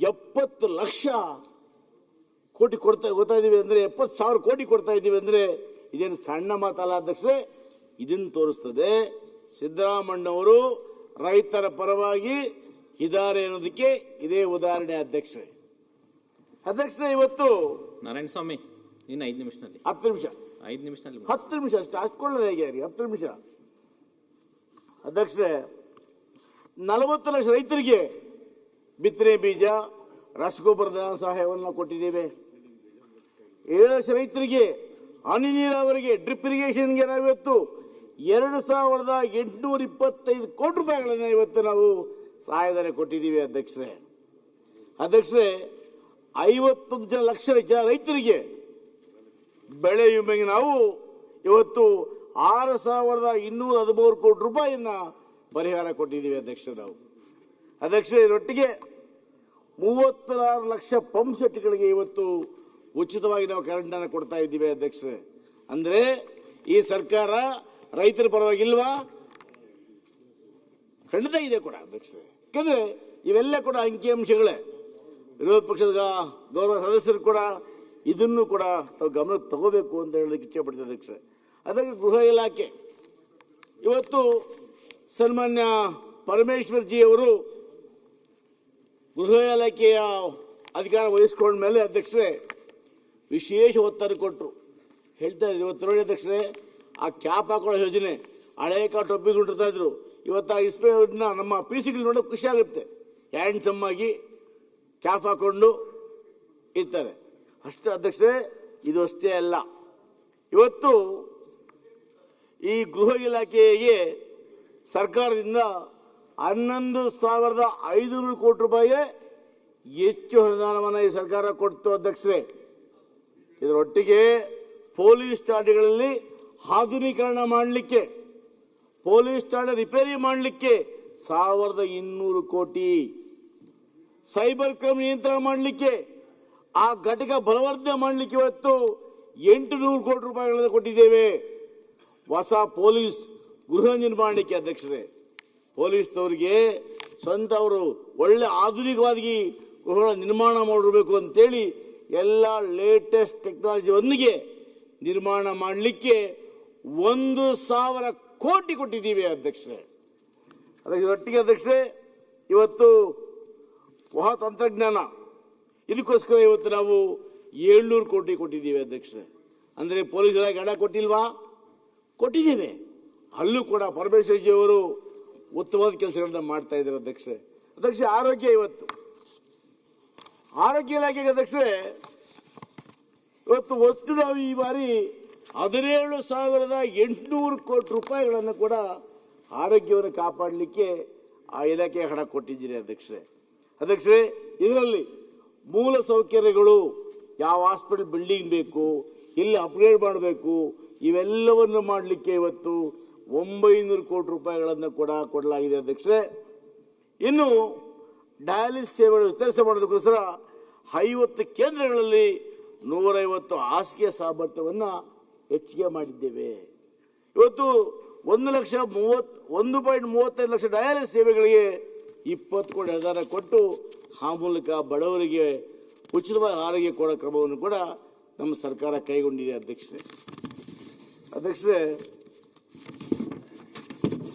70 ಲಕ್ಷ ಕೋಟಿ ಕೊಡ್ತಾ ಇದ್ದೀವಿ ಅಂದರೆ 70,000 ಕೋಟಿ ಕೊಡ್ತಾ ಇದ್ದೀವಿ ಅಂದರೆ ಇದೇನು ಸಣ್ಣ ಮಾತಲ್ಲ ಅಧ್ಯಕ್ಷರೇ. ಇದನ್ನು ತೋರಿಸ್ತದೆ ಸಿದ್ದರಾಮಣ್ಣವರು ರೈತರ ಪರವಾಗಿ ಇದ್ದಾರೆ ಅನ್ನೋದಕ್ಕೆ ಇದೇ ಉದಾಹರಣೆ ಅಧ್ಯಕ್ಷರೇ. ಇವತ್ತು ನಾರಾಯಣ ಸ್ವಾಮಿ ಇನ್ನು 5 ನಿಮಿಷದಲ್ಲಿ 10 ನಿಮಿಷ 5 ನಿಮಿಷದಲ್ಲಿ 10 ನಿಮಿಷ ಅಷ್ಟೇ ಹಚ್ಕೊಳ್ಳೋದು ಹೇಗೆ 10 ನಿಮಿಷ ಅಧ್ಯಕ್ಷರೇ. 40 ಲಕ್ಷ ರೈತರಿಗೆ ಬಿತ್ತನೆ ಬೀಜ ರಸಗೊಬ್ಬರದ ಸಹಾಯವನ್ನು ಕೊಟ್ಟಿದ್ದೇವೆ. 7 ಲಕ್ಷ ರೈತರಿಗೆ ಹನಿ ನೀರಾವರಿಗೆ ಡ್ರಿಪ್ ಇರಿಗೇಷನ್ಗೆ ನಾವು ಇವತ್ತು 2,825 ಕೋಟಿ ರೂಪಾಯಿಗಳನ್ನು ಇವತ್ತು ನಾವು ಸಹಾಯಧನ ಕೊಟ್ಟಿದ್ದೀವಿ ಅಧ್ಯಕ್ಷರೇ. 51 ಲಕ್ಷ ರೈತರಿಗೆ ಬೆಳೆ ವಿಮೆಗೆ ನಾವು ಇವತ್ತು 6,213 ಕೋಟಿ ರೂಪಾಯಿಯನ್ನ ಪರಿಹಾರ ಕೊಟ್ಟಿದ್ದೀವಿ ಅಧ್ಯಕ್ಷರೇ. ನಾವು ಇದರೊಟ್ಟಿಗೆ 36 ಲಕ್ಷ ಪಂಪ್ ಸೆಟ್ಗಳಿಗೆ ಇವತ್ತು ಉಚಿತವಾಗಿ ನಾವು ಕರೆಂಟನ್ನು ಕೊಡ್ತಾ ಇದ್ದೀವಿ ಅಧ್ಯಕ್ಷರೇ. ಅಂದರೆ ಈ ಸರ್ಕಾರ ರೈತರ ಪರವಾಗಿಲ್ವಾ? ಖಂಡಿತ ಇದೆ ಕೂಡ ಅಧ್ಯಕ್ಷರೇ. ಯಾಕಂದ್ರೆ ಇವೆಲ್ಲ ಕೂಡ ಅಂಕಿಅಂಶಗಳೇ. ವಿರೋಧ ಪಕ್ಷದ ಗೌರವ ಸದಸ್ಯರು ಕೂಡ ಇದನ್ನು ಕೂಡ ಗಮನಕ್ಕೆ ತಗೋಬೇಕು ಅಂತ ಹೇಳೋದಕ್ಕೆ ಇಚ್ಛೆ ಪಡ್ತಾರೆ ಅಧ್ಯಕ್ಷರೇ. ಅದಕ್ಕೆ ಗೃಹ ಇಲಾಖೆ ಇವತ್ತು ಸನ್ಮಾನ್ಯ ಪರಮೇಶ್ವರ್ ಜಿ ಅವರು ಗೃಹ ಇಲಾಖೆಯ ಅಧಿಕಾರ ವಹಿಸ್ಕೊಂಡ ಮೇಲೆ ಅಧ್ಯಕ್ಷರೇ ವಿಶೇಷ ಒತ್ತಡ ಕೊಟ್ಟರು. ಹೇಳ್ತಾ ಇದ್ರು ಇವತ್ತು ನೋಡಿ ಅಧ್ಯಕ್ಷರೇ, ಆ ಕ್ಯಾಪ್ ಹಾಕೊಳ್ಳೋ ಯೋಜನೆ ಹಳೆ ಕಾಟ್ ಒಪ್ಪಿಕೊಂಡಿರ್ತಾ ಇದ್ರು. ಇವತ್ತು ಆ ಇಸ್ಪೇನ ನಮ್ಮ ಪಿ ಸಿಗಳು ನೋಡೋಕೆ ಖುಷಿ ಆಗುತ್ತೆ. ಹ್ಯಾಂಡ್ಸಮ್ ಆಗಿ ಕ್ಯಾಪ್ ಹಾಕೊಂಡು ಇರ್ತಾರೆ ಅಷ್ಟೇ ಅಧ್ಯಕ್ಷರೇ. ಇದು ಅಷ್ಟೇ ಅಲ್ಲ, ಇವತ್ತು ಈ ಗೃಹ ಇಲಾಖೆಗೆ ಸರ್ಕಾರದಿಂದ 11,500 ಕೋಟಿ ರೂಪಾಯಿಗೆ ಹೆಚ್ಚು ಅನುದಾನವನ್ನು ಈ ಸರ್ಕಾರ ಕೊಡ್ತು ಅಧ್ಯಕ್ಷರೇ. ಇದರೊಟ್ಟಿಗೆ ಪೊಲೀಸ್ ಠಾಣೆಗಳಲ್ಲಿ ಆಧುನೀಕರಣ ಮಾಡಲಿಕ್ಕೆ, ಪೊಲೀಸ್ ಠಾಣೆ ರಿಪೇರಿ ಮಾಡಲಿಕ್ಕೆ 1,200 ಕೋಟಿ, ಸೈಬರ್ ಕ್ರೈಮ್ ನಿಯಂತ್ರಣ ಮಾಡಲಿಕ್ಕೆ, ಆ ಘಟಕ ಬಲವರ್ಧನೆ ಮಾಡಲಿಕ್ಕೆ ಇವತ್ತು 800 ಕೋಟಿ ರೂಪಾಯಿಗಳನ್ನು ಕೊಟ್ಟಿದ್ದೇವೆ. ಹೊಸ ಪೊಲೀಸ್ ಗೃಹ ನಿರ್ಮಾಣಕ್ಕೆ ಅಧ್ಯಕ್ಷರೇ, ಪೊಲೀಸ್ನವರಿಗೆ ಸ್ವಂತ ಅವರು ಒಳ್ಳೆ ಆಧುನಿಕವಾಗಿ ಗೃಹಗಳ ನಿರ್ಮಾಣ ಮಾಡಿರಬೇಕು ಅಂತೇಳಿ ಎಲ್ಲ ಲೇಟೆಸ್ಟ್ ಟೆಕ್ನಾಲಜಿಯೊಂದಿಗೆ ನಿರ್ಮಾಣ ಮಾಡಲಿಕ್ಕೆ 1,000 ಕೋಟಿ ಕೊಟ್ಟಿದ್ದೀವಿ ಅಧ್ಯಕ್ಷರೇ. ಅದರೊಟ್ಟಿಗೆ ಅಧ್ಯಕ್ಷರೇ ಇವತ್ತು ಹೊಸ ತಂತ್ರಜ್ಞಾನ ಇದಕ್ಕೋಸ್ಕರ ಇವತ್ತು ನಾವು 700 ಕೋಟಿ ಕೊಟ್ಟಿದ್ದೀವಿ ಅಧ್ಯಕ್ಷರೇ. ಅಂದರೆ ಪೊಲೀಸ್ ಇಲಾಖೆ ಹಣ ಕೊಟ್ಟಿಲ್ವಾ? ಕೊಟ್ಟಿದ್ದೇವೆ. ಅಲ್ಲೂ ಕೂಡ ಪರಮೇಶ್ವರ್ ಜಿ ಅವರು ಉತ್ತಮವಾದ ಕೆಲಸಗಳನ್ನ ಮಾಡ್ತಾ ಇದ್ದಾರೆ ಅಧ್ಯಕ್ಷರೇ. ಆರೋಗ್ಯ ಇವತ್ತು ಆರೋಗ್ಯ ಇಲಾಖೆಗೆ ಅಧ್ಯಕ್ಷರೇ ಇವತ್ತು ಒಟ್ಟು ನಾವು ಈ ಬಾರಿ 17,800 ಕೋಟಿ ರೂಪಾಯಿಗಳನ್ನು ಕೂಡ ಆರೋಗ್ಯವನ್ನು ಕಾಪಾಡಲಿಕ್ಕೆ ಆ ಇಲಾಖೆ ಹಣ ಕೊಟ್ಟಿದ್ದೀರಿ ಅಧ್ಯಕ್ಷರೇ. ಇದರಲ್ಲಿ ಮೂಲ ಸೌಕರ್ಯಗಳು, ಯಾವ ಹಾಸ್ಪಿಟಲ್ ಬಿಲ್ಡಿಂಗ್ ಬೇಕು, ಎಲ್ಲಿ ಅಪ್ಗ್ರೇಡ್ ಮಾಡಬೇಕು, ಇವೆಲ್ಲವನ್ನು ಮಾಡಲಿಕ್ಕೆ ಇವತ್ತು 900 ಕೋಟಿ ರೂಪಾಯಿಗಳನ್ನು ಕೂಡ ಕೊಡಲಾಗಿದೆ ಅಧ್ಯಕ್ಷರೇ. ಇನ್ನು ಡಯಾಲಿಸಿಸ್ ಸೇವೆಗಳು ವಿಸ್ತರಿಸ ಮಾಡೋದಕ್ಕೋಸ್ಕರ 50 ಕೇಂದ್ರಗಳಲ್ಲಿ 150 ಹಾಸಿಗೆ ಸಾಮರ್ಥ್ಯವನ್ನು ಹೆಚ್ಚಿಗೆ ಮಾಡಿದ್ದೇವೆ. ಇವತ್ತು 1.35 ಲಕ್ಷ ಡಯಾಲಿಸಿಸ್ ಸೇವೆಗಳಿಗೆ 20 ಕೋಟಿ ಅನುದಾನ ಕೊಟ್ಟು ಆ ಮೂಲಕ ಬಡವರಿಗೆ ಉಚಿತವಾಗಿ ಆರೋಗ್ಯ ಕೊಡೋ ಕ್ರಮವನ್ನು ಕೂಡ ನಮ್ಮ ಸರ್ಕಾರ ಕೈಗೊಂಡಿದೆ ಅಧ್ಯಕ್ಷರೇ.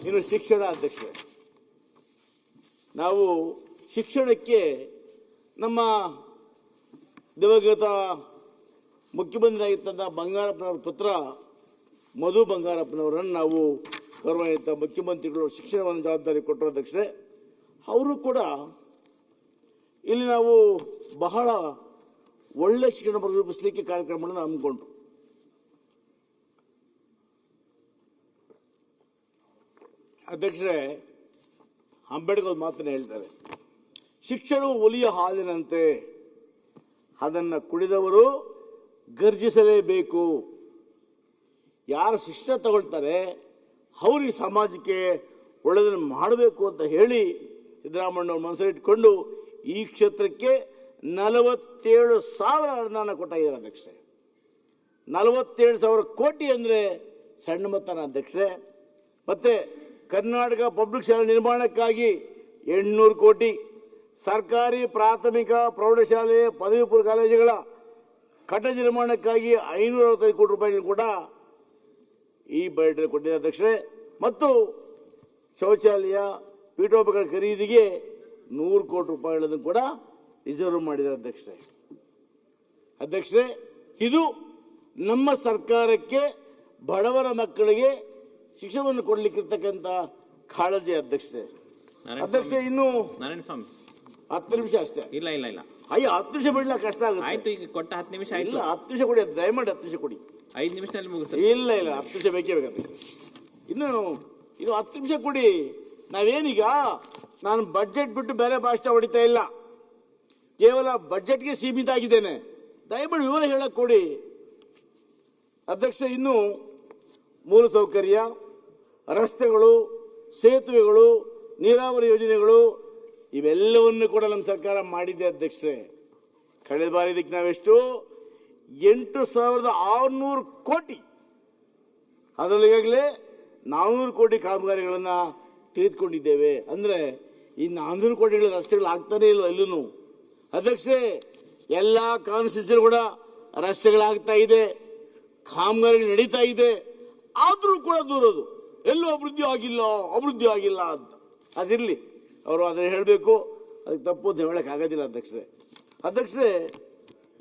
ಇನ್ನು ಶಿಕ್ಷಣ ಅಧ್ಯಕ್ಷರೇ, ನಾವು ಶಿಕ್ಷಣಕ್ಕೆ ನಮ್ಮ ದಿವಂಗತ ಮುಖ್ಯಮಂತ್ರಿಯಾಗಿದ್ದಂಥ ಬಂಗಾರಪ್ಪನವರ ಪುತ್ರ ಮಧು ಬಂಗಾರಪ್ಪನವರನ್ನು ನಾವು ಗೌರವಾನ್ವಿತ ಮುಖ್ಯಮಂತ್ರಿಗಳು ಶಿಕ್ಷಣವನ್ನು ಜವಾಬ್ದಾರಿ ಕೊಟ್ಟರು ಅಧ್ಯಕ್ಷರೇ. ಅವರು ಕೂಡ ಇಲ್ಲಿ ನಾವು ಬಹಳ ಒಳ್ಳೆ ಶಿಕ್ಷಣ ರೂಪಿಸಲಿಕ್ಕೆ ಕಾರ್ಯಕ್ರಮಗಳನ್ನು ಹಮ್ಮಿಕೊಂಡ್ರು. ಅಧ್ಯಕ್ಷರೇ, ಅಂಬೇಡ್ಕರ್ ಮಾತನ್ನು ಹೇಳ್ತಾರೆ, ಶಿಕ್ಷಣವು ಹುಲಿಯ ಹಾಲಿನಂತೆ, ಅದನ್ನು ಕುಡಿದವರು ಗರ್ಜಿಸಲೇಬೇಕು. ಯಾರು ಶಿಕ್ಷಣ ತಗೊಳ್ತಾರೆ ಅವ್ರಿಗೆ ಸಮಾಜಕ್ಕೆ ಒಳ್ಳೆಯದನ್ನು ಮಾಡಬೇಕು ಅಂತ ಹೇಳಿ ಸಿದ್ದರಾಮಯ್ಯನವರು ಮನಸ್ಸಲ್ಲಿಟ್ಕೊಂಡು ಈ ಕ್ಷೇತ್ರಕ್ಕೆ 47,000 ಅನುದಾನ ಕೊಟ್ಟಿದ್ದಾರೆ ಅಧ್ಯಕ್ಷರೇ. 47,000 ಕೋಟಿ ಅಂದರೆ ಸಣ್ಣ ಮೊತ್ತನ ಅಧ್ಯಕ್ಷರೇ. ಮತ್ತೆ ಕರ್ನಾಟಕ ಪಬ್ಲಿಕ್ ಶಾಲೆ ನಿರ್ಮಾಣಕ್ಕಾಗಿ 800 ಕೋಟಿ, ಸರ್ಕಾರಿ ಪ್ರಾಥಮಿಕ ಪ್ರೌಢಶಾಲೆ ಪದವಿ ಪೂರ್ವ ಕಾಲೇಜುಗಳ ಕಟ್ಟಡ ನಿರ್ಮಾಣಕ್ಕಾಗಿ 565 ಕೋಟಿ ರೂಪಾಯಿಗಳು ಕೂಡ ಈ ಬಜೆಟ್ ಕೊಟ್ಟಿದ್ದಾರೆ ಅಧ್ಯಕ್ಷರೇ. ಮತ್ತು ಶೌಚಾಲಯ ಪೀಠೋಪಕರಣ ಖರೀದಿಗೆ 100 ಕೋಟಿ ರೂಪಾಯಿಗಳನ್ನು ಕೂಡ ರಿಸರ್ವ್ ಮಾಡಿದ್ದಾರೆ ಅಧ್ಯಕ್ಷರೇ. ಇದು ನಮ್ಮ ಸರ್ಕಾರಕ್ಕೆ ಬಡವರ ಮಕ್ಕಳಿಗೆ ಶಿಕ್ಷಣವನ್ನು ಕೊಡ್ಲಿಕ್ಕಿರ್ತಕ್ಕಂಥ ಕಾಳಜಿ ಅಧ್ಯಕ್ಷರೇ. ಇನ್ನು ನಾರಾಯಣ ಸ್ವಾಮಿ 10 ನಿಮಿಷ ಅಷ್ಟೇ. ಇಲ್ಲ ಇಲ್ಲ ಇಲ್ಲ ಅಯ್ಯೋ 10 ನಿಮಿಷ ಬಿಡ್ಲಿಕ್ಕೆ ಕಷ್ಟ ಆಗುತ್ತೆ. ಆಯ್ತು, ಈಗ ಕೊಟ್ಟ 10 ನಿಮಿಷ ಆಯ್ತು. ಇಲ್ಲ 10 ನಿಮಿಷ ಕೊಡಿ, ದಯಮಾಡಿ 10 ನಿಮಿಷ ಕೊಡಿ. 5 ನಿಮಿಷದಲ್ಲಿ ಮುಗಿಸಿ. ಇಲ್ಲ 10 ನಿಮಿಷ ಬೇಕೇ ಬೇಕಾದ್ರೆ. ಇನ್ನು 10 ನಿಮಿಷ ಕೊಡಿ. ನಾವೇನೀಗ ನಾನು ಬಜೆಟ್ ಬಿಟ್ಟು ಬೇರೆ ಭಾಷಣ ಹೊಡಿತಾ ಇಲ್ಲ, ಕೇವಲ ಬಜೆಟ್ಗೆ ಸೀಮಿತ ಆಗಿದ್ದೇನೆ. ದಯಮಾಡಿ ವಿವರ ಹೇಳಕ್ ಕೊಡಿ ಅಧ್ಯಕ್ಷ. ಇನ್ನು ಮೂಲಸೌಕರ್ಯ, ರಸ್ತೆಗಳು, ಸೇತುವೆಗಳು, ನೀರಾವರಿ ಯೋಜನೆಗಳು ಇವೆಲ್ಲವನ್ನು ಕೂಡ ನಮ್ಮ ಸರ್ಕಾರ ಮಾಡಿದೆ ಅಧ್ಯಕ್ಷರೇ. ಕಳೆದ ಬಾರಿ ಇದಕ್ಕೆ ನಾವೆಷ್ಟು 8,600 ಕೋಟಿ, ಅದರಲ್ಲಿ ಈಗಾಗಲೇ 400 ಕೋಟಿ ಕಾಮಗಾರಿಗಳನ್ನು ತೆಗೆದುಕೊಂಡಿದ್ದೇವೆ. ಅಂದರೆ ಈ 400 ಕೋಟಿಗಳ ರಸ್ತೆಗಳು ಆಗ್ತಾನೆ ಇಲ್ವ ಎಲ್ಲೂ ಅಧ್ಯಕ್ಷರೇ. ಎಲ್ಲ ಕಾನ್ಸ್ಟಿಟ್ಯೂನ್ಸಿ ಕೂಡ ರಸ್ತೆಗಳಾಗ್ತಾ ಇದೆ, ಕಾಮಗಾರಿಗಳು ನಡೀತಾ ಇದೆ. ಆದರೂ ಕೂಡ ದೂರೋದು ಎಲ್ಲೂ ಅಭಿವೃದ್ಧಿ ಆಗಿಲ್ಲ ಅಂತ. ಅದಿರಲಿ, ಅವರು ಅದನ್ನು ಹೇಳಬೇಕು, ಅದಕ್ಕೆ ತಪ್ಪು ಅಂತ ಹೇಳೋಕ್ಕಾಗೋದಿಲ್ಲ ಅಧ್ಯಕ್ಷರೇ.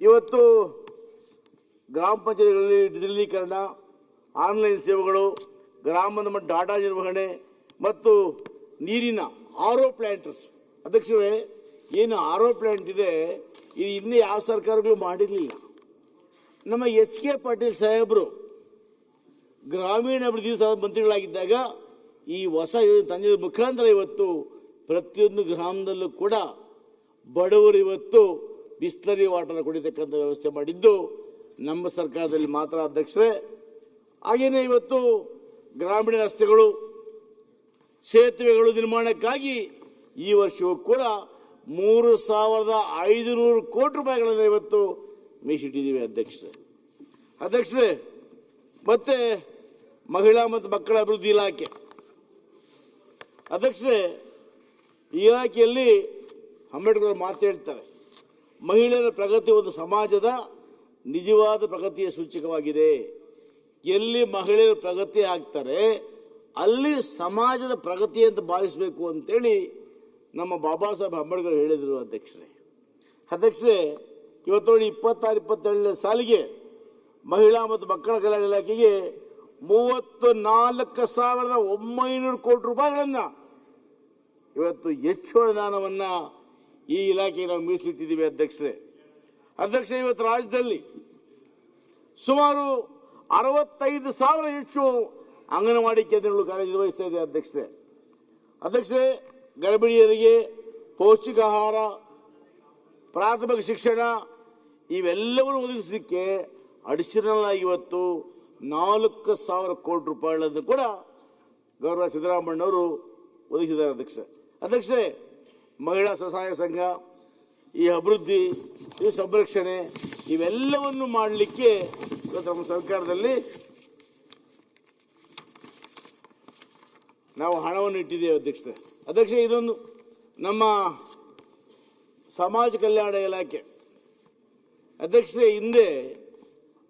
ಇವತ್ತು ಗ್ರಾಮ ಪಂಚಾಯತ್ಗಳಲ್ಲಿ ಡಿಜಿಟಲೀಕರಣ, ಆನ್ಲೈನ್ ಸೇವೆಗಳು, ಗ್ರಾಮದ ಮಟ್ಟ ಡಾಟಾ ನಿರ್ವಹಣೆ ಮತ್ತು ನೀರಿನ RO ಪ್ಲಾಂಟ್ಸ್ ಅಧ್ಯಕ್ಷರೇ. ಏನು RO ಪ್ಲಾಂಟ್ ಇದೆ, ಇದು ಇನ್ನೂ ಯಾವ ಸರ್ಕಾರಗಳು ಮಾಡಿರಲಿಲ್ಲ. ನಮ್ಮ HK ಪಾಟೀಲ್ ಸಾಹೇಬರು ಗ್ರಾಮೀಣಾಭಿವೃದ್ಧಿ ಮಂತ್ರಿಗಳಾಗಿದ್ದಾಗ ಈ ಹೊಸ ತಂದೆ ಮುಖಾಂತರ ಇವತ್ತು ಪ್ರತಿಯೊಂದು ಗ್ರಾಮದಲ್ಲೂ ಕೂಡ ಬಡವರು ಇವತ್ತು ಬಿಸ್ಲರಿ ವಾಟರ್ ಕುಡಿತಕ್ಕಂಥ ವ್ಯವಸ್ಥೆ ಮಾಡಿದ್ದು ನಮ್ಮ ಸರ್ಕಾರದಲ್ಲಿ ಮಾತ್ರ ಅಧ್ಯಕ್ಷರೇ. ಹಾಗೆಯೇ ಇವತ್ತು ಗ್ರಾಮೀಣ ರಸ್ತೆಗಳು, ಸೇತುವೆಗಳು ನಿರ್ಮಾಣಕ್ಕಾಗಿ ಈ ವರ್ಷವೂ ಕೂಡ 3,500 ಕೋಟಿ ರೂಪಾಯಿಗಳನ್ನು ಇವತ್ತು ಮೀಸಲಿಟ್ಟಿದ್ದೀವಿ ಅಧ್ಯಕ್ಷರೇ. ಮತ್ತೆ ಮಹಿಳಾ ಮತ್ತು ಮಕ್ಕಳ ಅಭಿವೃದ್ಧಿ ಇಲಾಖೆ ಅಧ್ಯಕ್ಷರೇ, ಈ ಇಲಾಖೆಯಲ್ಲಿ ಅಂಬೇಡ್ಕರ್ ಮಾತು ಹೇಳ್ತಾರೆ, ಮಹಿಳೆಯರ ಪ್ರಗತಿ ಒಂದು ಸಮಾಜದ ನಿಜವಾದ ಪ್ರಗತಿಯ ಸೂಚಕವಾಗಿದೆ. ಎಲ್ಲಿ ಮಹಿಳೆಯರ ಪ್ರಗತಿ ಆಗ್ತಾರೆ ಅಲ್ಲಿ ಸಮಾಜದ ಪ್ರಗತಿ ಅಂತ ಭಾವಿಸಬೇಕು ಅಂತೇಳಿ ನಮ್ಮ ಬಾಬಾ ಸಾಹೇಬ್ ಅಂಬೇಡ್ಕರ್ ಹೇಳಿದರು ಅಧ್ಯಕ್ಷರೇ. ಇವತ್ತು ನೋಡಿ 26-27 ಸಾಲಿಗೆ ಮಹಿಳಾ ಮತ್ತು ಮಕ್ಕಳ ಕಲ್ಯಾಣ ಇಲಾಖೆಗೆ 34,900 ಕೋಟಿ ರೂಪಾಯಿಗಳನ್ನು ಇವತ್ತು ಹೆಚ್ಚು ಅನುದಾನವನ್ನು ಈ ಇಲಾಖೆಗೆ ನಾವು ಮೀಸಲಿಟ್ಟಿದ್ದೀವಿ ಅಧ್ಯಕ್ಷರೇ. ಇವತ್ತು ರಾಜ್ಯದಲ್ಲಿ ಸುಮಾರು 65,000 ಹೆಚ್ಚು ಅಂಗನವಾಡಿ ಕೇಂದ್ರಗಳು ಕಾರ್ಯನಿರ್ವಹಿಸ್ತಾ ಇದೆ ಅಧ್ಯಕ್ಷರೇ. ಗರ್ಭಿಣಿಯರಿಗೆ ಪೌಷ್ಟಿಕ ಆಹಾರ, ಪ್ರಾಥಮಿಕ ಶಿಕ್ಷಣ ಇವೆಲ್ಲವನ್ನು ಒದಗಿಸಲಿಕ್ಕೆ ಅಡಿಷನಲ್ ಆಗಿ ಇವತ್ತು 4,000 ಕೋಟಿ ರೂಪಾಯಿಗಳನ್ನು ಕೂಡ ಗೌರವ ಸಿದ್ದರಾಮಯ್ಯನವರು ಒದಗಿಸಿದ್ದಾರೆ ಅಧ್ಯಕ್ಷರೇ. ಮಹಿಳಾ ಸ್ವಸಹಾಯ ಸಂಘ, ಈ ಅಭಿವೃದ್ಧಿ, ಈ ಸಂರಕ್ಷಣೆ ಇವೆಲ್ಲವನ್ನು ಮಾಡಲಿಕ್ಕೆ ಇವತ್ತು ನಮ್ಮ ಸರ್ಕಾರದಲ್ಲಿ ನಾವು ಹಣವನ್ನು ಇಟ್ಟಿದ್ದೇವೆ ಅಧ್ಯಕ್ಷರೇ. ಇದೊಂದು ನಮ್ಮ ಸಮಾಜ ಕಲ್ಯಾಣ ಇಲಾಖೆ ಅಧ್ಯಕ್ಷರೇ. ಹಿಂದೆ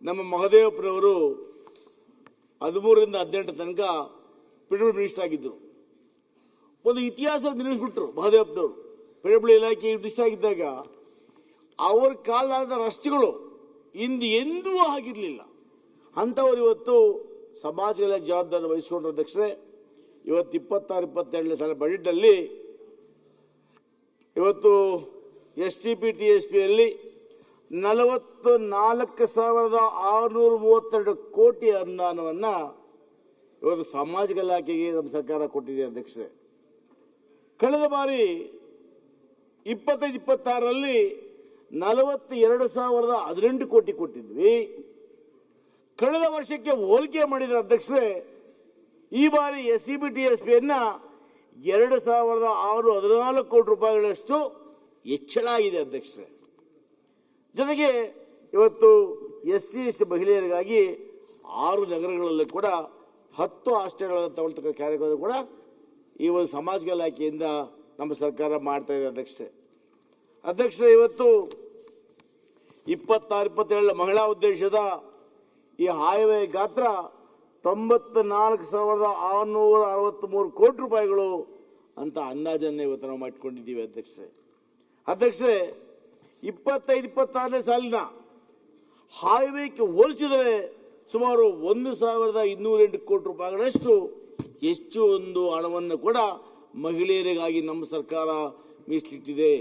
ನಮ್ಮ ಮಹದೇವಪ್ಪನವರು 13ರಿಂದ 18 ತನಕ ಪಿಡಬ್ಲ್ಯೂ ಮಿನಿಸ್ಟರ್ ಆಗಿದ್ದರು. ಒಂದು ಇತಿಹಾಸ ನಿರ್ಮಿಸಿಬಿಟ್ರು ಮಹದೇವಪ್ಪನವರು. ಪಿಡಬ್ಲ್ಯೂ ಇಲಾಖೆ ಮಿನಿಸ್ಟರ್ ಆಗಿದ್ದಾಗ ಅವ್ರ ಕಾಲದ ರಸ್ತೆಗಳು ಇಂದು ಎಂದೂ ಆಗಿರಲಿಲ್ಲ. ಅಂಥವ್ರು ಇವತ್ತು ಸಮಾಜ ಕಲ್ಯಾಣ ಜವಾಬ್ದಾರಿ ವಹಿಸಿಕೊಂಡ್ರು ಅಧ್ಯಕ್ಷರೇ. ಇವತ್ತು 26-27 ಸಾಲ ಬಜೆಟ್ನಲ್ಲಿ ಇವತ್ತು STP TSPಯಲ್ಲಿ 44,632 ಕೋಟಿ ಅನುದಾನವನ್ನು ಇವತ್ತು ಸಾಮಾಜಿಕ ಇಲಾಖೆಗೆ ನಮ್ಮ ಸರ್ಕಾರ ಕೊಟ್ಟಿದೆ ಅಧ್ಯಕ್ಷರೇ. ಕಳೆದ ಬಾರಿ 25-26ರಲ್ಲಿ 42,018 ಕೋಟಿ ಕೊಟ್ಟಿದ್ವಿ. ಕಳೆದ ವರ್ಷಕ್ಕೆ ಹೋಲಿಕೆ ಮಾಡಿದ ಅಧ್ಯಕ್ಷರೇ, ಈ ಬಾರಿ SCB-TSPಯನ್ನ 2,614 ಕೋಟಿ ರೂಪಾಯಿಗಳಷ್ಟು ಹೆಚ್ಚಳ ಆಗಿದೆ ಅಧ್ಯಕ್ಷರೇ. ಜೊತೆಗೆ ಇವತ್ತು SC/ST ಮಹಿಳೆಯರಿಗಾಗಿ 6 ನಗರಗಳಲ್ಲಿ ಕೂಡ 10 ಹಾಸ್ಟೆಲ್ಗಳನ್ನು ತಗೊಳ್ತಕ್ಕಂಥ ಕಾರ್ಯಕ್ರಮ ಕೂಡ ಈ ಒಂದು ಸಮಾಜ ಇಲಾಖೆಯಿಂದ ನಮ್ಮ ಸರ್ಕಾರ ಮಾಡ್ತಾ ಇದೆ ಅಧ್ಯಕ್ಷರೇ. ಇವತ್ತು 26-27 ಮಹಿಳಾ ಉದ್ದೇಶದ ಈ ಹಾಯ್ವೆ ಗಾತ್ರ 94,663 ಕೋಟಿ ರೂಪಾಯಿಗಳು ಅಂತ ಅಂದಾಜನ್ನು ಇವತ್ತು ನಾವು ಮಾಡಿಕೊಂಡಿದ್ದೀವಿ ಅಧ್ಯಕ್ಷರೇ. 25-26ನೇ ಸಾಲಿನ ಹಾಯ್ವೇಗೆ ಹೋಲಿಸಿದರೆ ಸುಮಾರು 1,208 ಕೋಟಿ ರೂಪಾಯಿಗಳಷ್ಟು ಹೆಚ್ಚು ಒಂದು ಹಣವನ್ನು ಕೂಡ ಮಹಿಳೆಯರಿಗಾಗಿ ನಮ್ಮ ಸರ್ಕಾರ ಮೀಸಲಿಟ್ಟಿದೆ.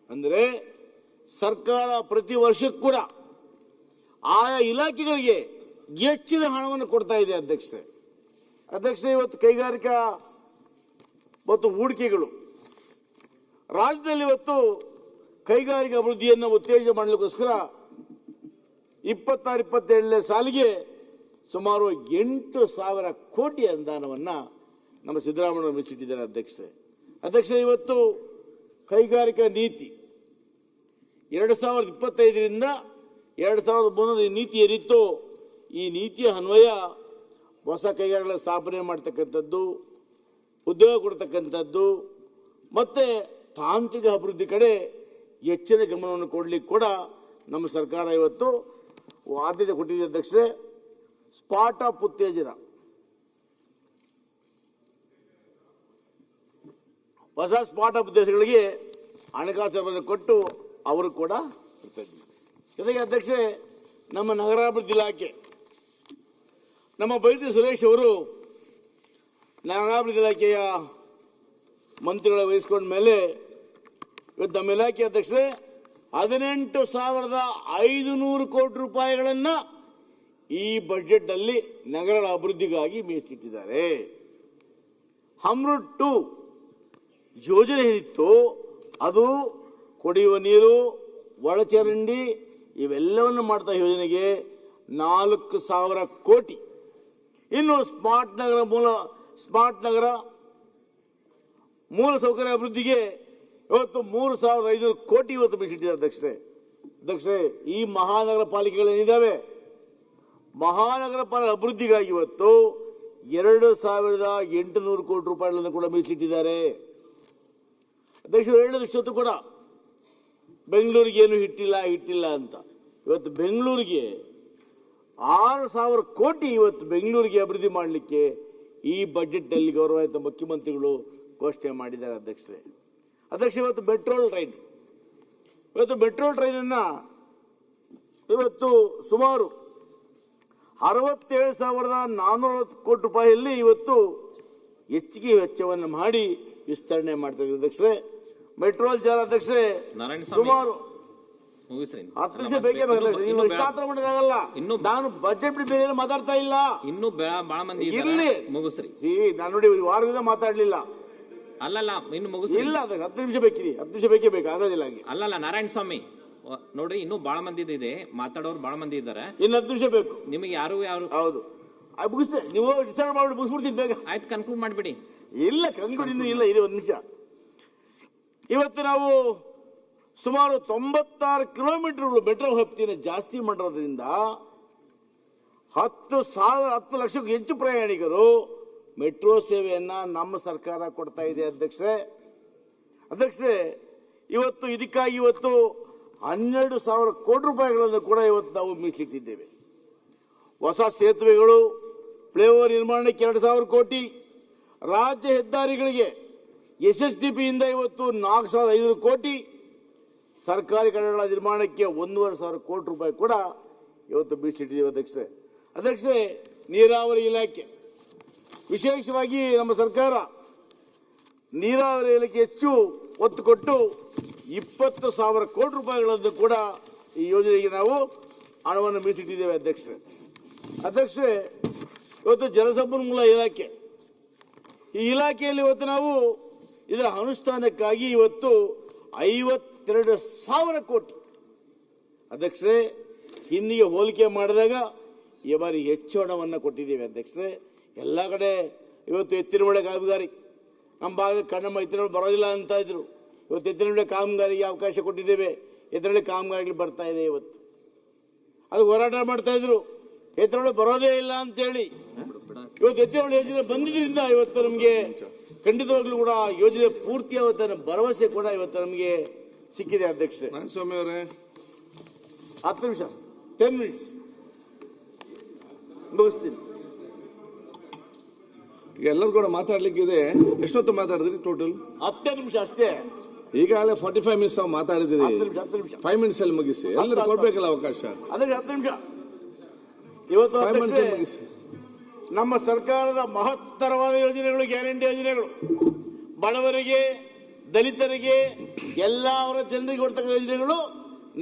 ಅಂದರೆ ಸರ್ಕಾರ ಪ್ರತಿ ವರ್ಷಕ್ಕೂ ಕೂಡ ಆಯಾ ಇಲಾಖೆಗಳಿಗೆ ಹೆಚ್ಚಿನ ಹಣವನ್ನು ಕೊಡ್ತಾ ಇದೆ ಅಧ್ಯಕ್ಷರೇ. ಇವತ್ತು ಕೈಗಾರಿಕಾ ಮತ್ತು ಹೂಡಿಕೆಗಳು ರಾಜ್ಯದಲ್ಲಿ ಇವತ್ತು ಕೈಗಾರಿಕಾ ಅಭಿವೃದ್ಧಿಯನ್ನು ಉತ್ತೇಜನ ಮಾಡಲಿಕ್ಕೋಸ್ಕರ 26-27ನೇ ಸಾಲಿಗೆ ಸುಮಾರು 8,000 ಕೋಟಿ ಅನುದಾನವನ್ನು ನಮ್ಮ ಸಿದ್ದರಾಮಯ್ಯ ಮೀಸಲಿಟ್ಟಿದ್ದಾರೆ ಅಧ್ಯಕ್ಷರೇ. ಇವತ್ತು ಕೈಗಾರಿಕಾ ನೀತಿ 2025ರಿಂದ 2030 ನೀತಿ ಏನಿತ್ತು, ಈ ನೀತಿಯ ಅನ್ವಯ ಹೊಸ ಕೈಗಾರಿಕೆಗಳ ಸ್ಥಾಪನೆ ಮಾಡ್ತಕ್ಕಂಥದ್ದು, ಉದ್ಯೋಗ ಕೊಡ್ತಕ್ಕಂಥದ್ದು ಮತ್ತು ತಾಂತ್ರಿಕ ಅಭಿವೃದ್ಧಿ ಕಡೆ ಹೆಚ್ಚಿನ ಗಮನವನ್ನು ಕೊಡಲಿಕ್ಕೆ ಕೂಡ ನಮ್ಮ ಸರ್ಕಾರ ಇವತ್ತು ಆದ್ಯತೆ ಕೊಟ್ಟಿದೆ ಅಧ್ಯಕ್ಷರೇ. ಸ್ಟಾರ್ಟ್ಅಪ್ ಉತ್ತೇಜನ, ಹೊಸ ಸ್ಟಾರ್ಟ್ಅಪ್ ಉದ್ದೇಶಗಳಿಗೆ ಹಣಕಾಸು ಕೊಟ್ಟು ಅವರು ಕೂಡ ಜೊತೆಗೆ ಅಧ್ಯಕ್ಷರೇ, ನಮ್ಮ ನಗರಾಭಿವೃದ್ಧಿ ಇಲಾಖೆ ನಮ್ಮ ಬೈತಿ ಸುರೇಶ್ ಅವರು ನಗರಾಭಿವೃದ್ಧಿ ಇಲಾಖೆಯ ಮಂತ್ರಿಗಳ ವಹಿಸ್ಕೊಂಡ ಮೇಲೆ ಇವತ್ತು ನಮ್ಮ ಇಲಾಖೆ ಅಧ್ಯಕ್ಷರೇ 18,500 ಕೋಟಿ ರೂಪಾಯಿಗಳನ್ನು ಈ ಬಜೆಟ್ನಲ್ಲಿ ನಗರಗಳ ಅಭಿವೃದ್ಧಿಗಾಗಿ ಮೀಸಲಿಟ್ಟಿದ್ದಾರೆ. ಅಮೃತ್ 2 ಯೋಜನೆ ಏನಿತ್ತು ಅದು ಕುಡಿಯುವ ನೀರು, ಒಳಚರಂಡಿ ಇವೆಲ್ಲವನ್ನು ಮಾಡ್ತಾ ಯೋಜನೆಗೆ 4,000 ಕೋಟಿ. ಇನ್ನು ಸ್ಮಾರ್ಟ್ ನಗರ ಮೂಲ ಸೌಕರ್ಯ ಅಭಿವೃದ್ಧಿಗೆ ಇವತ್ತು 3,500 ಕೋಟಿ ಇವತ್ತು ಮೀಸಲಿಟ್ಟಿದೆ ಅಧ್ಯಕ್ಷರೇ. ಈ ಮಹಾನಗರ ಪಾಲಿಕೆಗಳೇನಿದ್ದಾವೆ, ಮಹಾನಗರ ಪಾಲಿಕೆ ಅಭಿವೃದ್ಧಿಗಾಗಿ ಇವತ್ತು 2,800 ಕೋಟಿ ರೂಪಾಯಿಗಳನ್ನು ಕೂಡ ಮೀಸಲಿಟ್ಟಿದ್ದಾರೆ ಅಧ್ಯಕ್ಷರು. ಹೇಳಿದಷ್ಟೊತ್ತು ಕೂಡ ಬೆಂಗಳೂರಿಗೆ ಏನು ಹಿಟ್ಟಿಲ್ಲ ಅಂತ. ಇವತ್ತು ಬೆಂಗಳೂರಿಗೆ 6,000 ಕೋಟಿ ಇವತ್ತು ಬೆಂಗಳೂರಿಗೆ ಅಭಿವೃದ್ಧಿ ಮಾಡಲಿಕ್ಕೆ ಈ ಬಜೆಟ್ನಲ್ಲಿ ಗೌರವಾನ್ವಿತ ಮುಖ್ಯಮಂತ್ರಿಗಳು ಘೋಷಣೆ ಮಾಡಿದ್ದಾರೆ ಅಧ್ಯಕ್ಷರೇ. ಇವತ್ತು ಮೆಟ್ರೋಲ್ ಟ್ರೈನನ್ನು ಇವತ್ತು ಸುಮಾರು 67,440 ಕೋಟಿ ರೂಪಾಯಿಯಲ್ಲಿ ಇವತ್ತು ಹೆಚ್ಚಿಗೆ ವೆಚ್ಚವನ್ನು ಮಾಡಿ ವಿಸ್ತರಣೆ ಮಾಡ್ತಾ ಇದ್ದಾರೆ ಅಧ್ಯಕ್ಷರೇ. ಮೆಟ್ರೋಲ್ ಜಾಲ ಅಧ್ಯಕ್ಷರೇ ಸುಮಾರು 10 ನಿಮಿಷ ಬೇಕೇ ನೀವು ಇಷ್ಟಾತ್ರ ಮಾಡೋದಾಗಲ್ಲ. ನಾನು ಬಜೆಟ್ ಬೇರೆ ಮಾತಾಡ್ತಾ ಇಲ್ಲ. ಇನ್ನು ಬಹಳ ಮಂದಿ ಇರ್ಲಿ ನಾನು ನೋಡಿ ವಾರದಿಂದ ಮಾತಾಡ್ಲಿಲ್ಲ. ಅಲ್ಲಲ್ಲ ಇನ್ನು ಮುಗಿಸಿ ಇಲ್ಲ, ಅದಕ್ಕೆ 10 ನಿಮಿಷ ಬೇಕಿರಿ. 10 ನಿಮಿಷ ಬೇಕೇ ಬೇಕು, ಆಗೋದಿಲ್ಲ ಹಂಗೆ. ಅಲ್ಲಲ್ಲ ನಾರಾಯಣ ಸ್ವಾಮಿ ನೋಡ್ರಿ, ಇನ್ನೂ ಬಹಳ ಮಂದಿ ಇದೆ, ಮಾತಾಡೋರು ಬಹಳ ಮಂದಿ ಇದ್ದಾರೆ. ಇನ್ನು 10 ನಿಮಿಷ ಬೇಕು ನಿಮಗೆ. ಯಾರು ಹೌದು ಮುಗಿಸ್ತೇ, ನೀವು ಡಿಸೈಡ್ ಮಾಡಿ ಮುಗಿಸ್ಬಿಡ್ತೀನಿ ಬೇಗ. ಆಯ್ತು, ಕನ್ಕ್ಲೂಡ್ ಮಾಡಿಬಿಡಿ. ಇಲ್ಲ ಕನ್ಕ್ಲೂಡ್ ಇಲ್ಲ, ಇರಿ 1 ನಿಮಿಷ. ಇವತ್ತು ನಾವು ಸುಮಾರು 96 ಕಿಲೋಮೀಟರ್ಗಳು ಮೆಟ್ರೋ ವ್ಯಾಪ್ತಿಯನ್ನು ಜಾಸ್ತಿ ಮಾಡೋದ್ರಿಂದ 10 ಲಕ್ಷಕ್ಕೂ ಹೆಚ್ಚು ಪ್ರಯಾಣಿಕರು ಮೆಟ್ರೋ ಸೇವೆಯನ್ನ ನಮ್ಮ ಸರ್ಕಾರ ಕೊಡ್ತಾ ಇದೆ ಅಧ್ಯಕ್ಷರೇ. ಇವತ್ತು ಇದಕ್ಕಾಗಿ ಇವತ್ತು 12,000 ಕೋಟಿ ರೂಪಾಯಿಗಳನ್ನು ಕೂಡ ಇವತ್ತು ನಾವು ಮೀಸಲಿಟ್ಟಿದ್ದೇವೆ. ಹೊಸ ಸೇತುವೆಗಳು, ಫ್ಲೈಓವರ್ ನಿರ್ಮಾಣಕ್ಕೆ 2,000 ಕೋಟಿ, ರಾಜ್ಯ ಹೆದ್ದಾರಿಗಳಿಗೆ SSDPಯಿಂದ ಇವತ್ತು 4,500 ಕೋಟಿ, ಸರ್ಕಾರಿ ಕಟ್ಟಡಗಳ ನಿರ್ಮಾಣಕ್ಕೆ 1,500 ಕೋಟಿ ರೂಪಾಯಿ ಕೂಡ ಇವತ್ತು ಮೀಸಲಿಟ್ಟಿದ್ದೇವೆ ಅಧ್ಯಕ್ಷರೇ. ನೀರಾವರಿ ಇಲಾಖೆ ವಿಶೇಷವಾಗಿ ನಮ್ಮ ಸರ್ಕಾರ ನೀರಾವರಿ ಇಲಾಖೆ ಹೆಚ್ಚು ಒತ್ತು ಕೊಟ್ಟು 20,000 ಕೋಟಿ ರೂಪಾಯಿಗಳನ್ನು ಕೂಡ ಈ ಯೋಜನೆಗೆ ನಾವು ಹಣವನ್ನು ಮೀಸಲಿಟ್ಟಿದ್ದೇವೆ ಅಧ್ಯಕ್ಷರೇ. ಇವತ್ತು ಜಲಸಂಪನ್ಮೂಲ ಇಲಾಖೆ, ಈ ಇಲಾಖೆಯಲ್ಲಿ ಇವತ್ತು ನಾವು ಇದರ ಅನುಷ್ಠಾನಕ್ಕಾಗಿ ಇವತ್ತು 52,000 ಕೋಟಿ. ಅಧ್ಯಕ್ಷರೇ, ಹಿಂದಿಗೆ ಹೋಲಿಕೆ ಮಾಡಿದಾಗ ಈ ಬಾರಿ ಹೆಚ್ಚು ಹಣವನ್ನು ಕೊಟ್ಟಿದ್ದೇವೆ ಅಧ್ಯಕ್ಷರೇ. ಎಲ್ಲ ಕಡೆ ಇವತ್ತು ಎತ್ತಿನಹೊಳೆ ಕಾಮಗಾರಿ ನಮ್ಮ ಭಾಗ ಕಣ್ಣಮ್ಮ ಎತ್ತಿನಹೊಳೆ ಬರೋದಿಲ್ಲ ಅಂತ ಇದ್ರು. ಇವತ್ತು ಎತ್ತಿನಹೊಳೆ ಕಾಮಗಾರಿಗೆ ಅವಕಾಶ ಕೊಟ್ಟಿದ್ದೇವೆ. ಎತ್ತಿನಹೊಳೆ ಕಾಮಗಾರಿಗಳು ಬರ್ತಾ ಇದೆ. ಇವತ್ತು ಅದು ಹೋರಾಟ ಮಾಡ್ತಾ ಇದ್ರು, ಎತ್ತಿನಹೊಳೆ ಬರೋದೇ ಇಲ್ಲ ಅಂತೇಳಿ. ಇವತ್ತು ಎತ್ತಿನಹೊಳೆ ಯೋಜನೆ ಬಂದಿದ್ದರಿಂದ ಇವತ್ತು ನಮಗೆ ಖಂಡಿತವಾಗ್ಲೂ ಕೂಡ ಯೋಜನೆ ಪೂರ್ತಿ ಅವತ್ತ ಭರವಸೆ ಕೂಡ ಇವತ್ತು ನಮಗೆ ಸಿಕ್ಕಿದೆ ಅಧ್ಯಕ್ಷರೇ. ಸ್ವಾಮಿ ಅವರೇ, 10 ನಿಮಿಷ, 10 ಮಿನಿಟ್ಸ್ ಮುಗಿಸ್ತೀನಿ. ಈಗ ಎಲ್ಲರೂ ಕೂಡ ಮಾತಾಡ್ಲಿಕ್ಕಿದೆ. ಎಷ್ಟೊತ್ತು ಮಾತಾಡಿದ್ರಿ ಟೋಟಲ್? 10 ನಿಮಿಷ ಅಷ್ಟೇ. ಈಗಾಗಲೇ 45 ಮಿನಿಟ್ಸ್ ಮಾತಾಡಿದಿರಿ. 10 ನಿಮಿಷ 5 ಮಿನಿಟ್ಸ್ ಅಲ್ಲಿ ಮುಗಿಸಿ. ಎಲ್ಲರೂ ಕೊಡ್ಬೇಕಲ್ಲ ಅವಕಾಶ. ಅದೇ 10 ನಿಮಿಷ. ಇವತ್ತು 5 ಮಿನಿಟ್ಸ್ ಅಲ್ಲಿ ಮುಗಿಸಿ. ನಮ್ಮ ಸರ್ಕಾರದ ಮಹತ್ತರವಾದ ಯೋಜನೆಗಳು, ಗ್ಯಾರಂಟಿ ಯೋಜನೆಗಳು, ಬಡವರಿಗೆ, ದಲಿತರಿಗೆ, ಎಲ್ಲ ಅವರ ಜನರಿಗೆ ಕೊಡ್ತಕ್ಕಂಥ ಯೋಜನೆಗಳು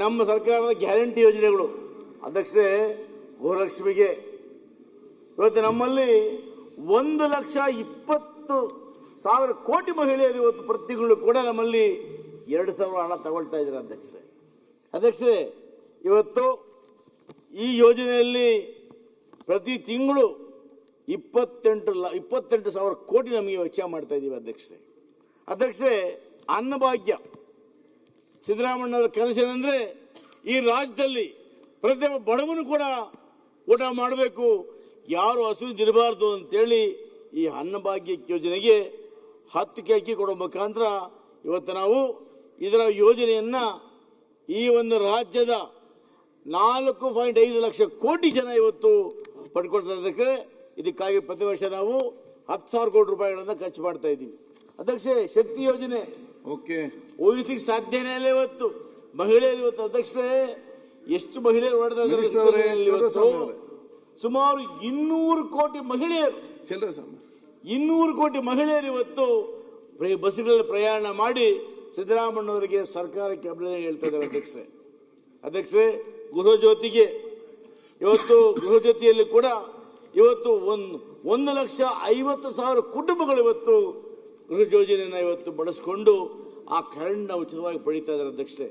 ನಮ್ಮ ಸರ್ಕಾರದ ಗ್ಯಾರಂಟಿ ಯೋಜನೆಗಳು. ಅಧ್ಯಕ್ಷರೇ, ಗೃಹಲಕ್ಷ್ಮಿಗೆ ಇವತ್ತು ನಮ್ಮಲ್ಲಿ 1,20,000 ಕೋಟಿ ಮಹಿಳೆಯರು ಇವತ್ತು ಪ್ರತಿ ತಿಂಗಳು ಕೂಡ ನಮ್ಮಲ್ಲಿ 2,000 ಹಣ ತಗೊಳ್ತಾ ಇದ್ದಾರೆ ಅಧ್ಯಕ್ಷರೇ. ಅಧ್ಯಕ್ಷರೇ, ಇವತ್ತು ಈ ಯೋಜನೆಯಲ್ಲಿ ಪ್ರತಿ ತಿಂಗಳು 28,000 ಕೋಟಿ ನಮಗೆ ವೆಚ್ಚ ಮಾಡ್ತಾ ಇದ್ದೀವಿ ಅಧ್ಯಕ್ಷರೇ. ಅಧ್ಯಕ್ಷರೇ, ಅನ್ನಭಾಗ್ಯ ಸಿದ್ದರಾಮಣ್ಣವರ ಕನಸೇನೆಂದ್ರೆ ಈ ರಾಜ್ಯದಲ್ಲಿ ಪ್ರತಿಯೊಬ್ಬ ಬಡವನು ಕೂಡ ಊಟ ಮಾಡಬೇಕು, ಯಾರು ಹಸಿವಿರಬಾರ್ದು ಅಂತೇಳಿ ಈ ಅನ್ನಭಾಗ್ಯ ಯೋಜನೆಗೆ 10 ಅಕ್ಕಿ ಕೊಡೋ ಮುಖಾಂತರ ಇವತ್ತು ನಾವು ಇದರ ಯೋಜನೆಯನ್ನ ಈ ಒಂದು ರಾಜ್ಯದ 4.5 ಲಕ್ಷ ಕೋಟಿ ಜನ ಇವತ್ತು ಪಡ್ಕೊಳ್ತಾ ಇದ್ದಕ್ಕೆ ಇದಕ್ಕಾಗಿ ಪ್ರತಿ ವರ್ಷ ನಾವು 10,000 ಕೋಟಿ ರೂಪಾಯಿಗಳನ್ನು ಖರ್ಚು ಮಾಡ್ತಾ ಇದ್ದೀವಿ. ಅಧ್ಯಕ್ಷೆ, ಶಕ್ತಿ ಯೋಜನೆ ಓಕೆ, ಊಹಿಸ್ಲಿಕ್ಕೆ ಸಾಧ್ಯನೇ ಇಲ್ಲ. ಇವತ್ತು ಮಹಿಳೆಯರು ಇವತ್ತು ಅಧ್ಯಕ್ಷರೇ ಎಷ್ಟು ಮಹಿಳೆಯರು ಓಡ್ತಾ ಇದ್ದಾರೆ. ಸುಮಾರು 200 ಕೋಟಿ ಮಹಿಳೆಯರು, 200 ಕೋಟಿ ಮಹಿಳೆಯರು ಇವತ್ತು ಬಸ್ಗಳಲ್ಲಿ ಪ್ರಯಾಣ ಮಾಡಿ ಸಿದ್ದರಾಮಣ್ಣವರಿಗೆ ಸರ್ಕಾರಕ್ಕೆ ಅಭಿನಂದನೆ ಹೇಳ್ತಾ ಇದ್ದಾರೆ ಅಧ್ಯಕ್ಷರೇ. ಅಧ್ಯಕ್ಷರೇ, ಗೃಹ ಜ್ಯೋತಿಗೆ ಇವತ್ತು ಗೃಹ ಜ್ಯೋತಿಯಲ್ಲಿ ಕೂಡ ಇವತ್ತು 1,50,000 ಕುಟುಂಬಗಳು ಇವತ್ತು ಗೃಹ ಯೋಜನೆಯನ್ನು ಇವತ್ತು ಬಳಸಿಕೊಂಡು ಆ ಕರೆಂಟ್ನ ಉಚಿತವಾಗಿ ಪಡೀತಾ ಇದ್ದಾರೆ ಅಧ್ಯಕ್ಷರೇ.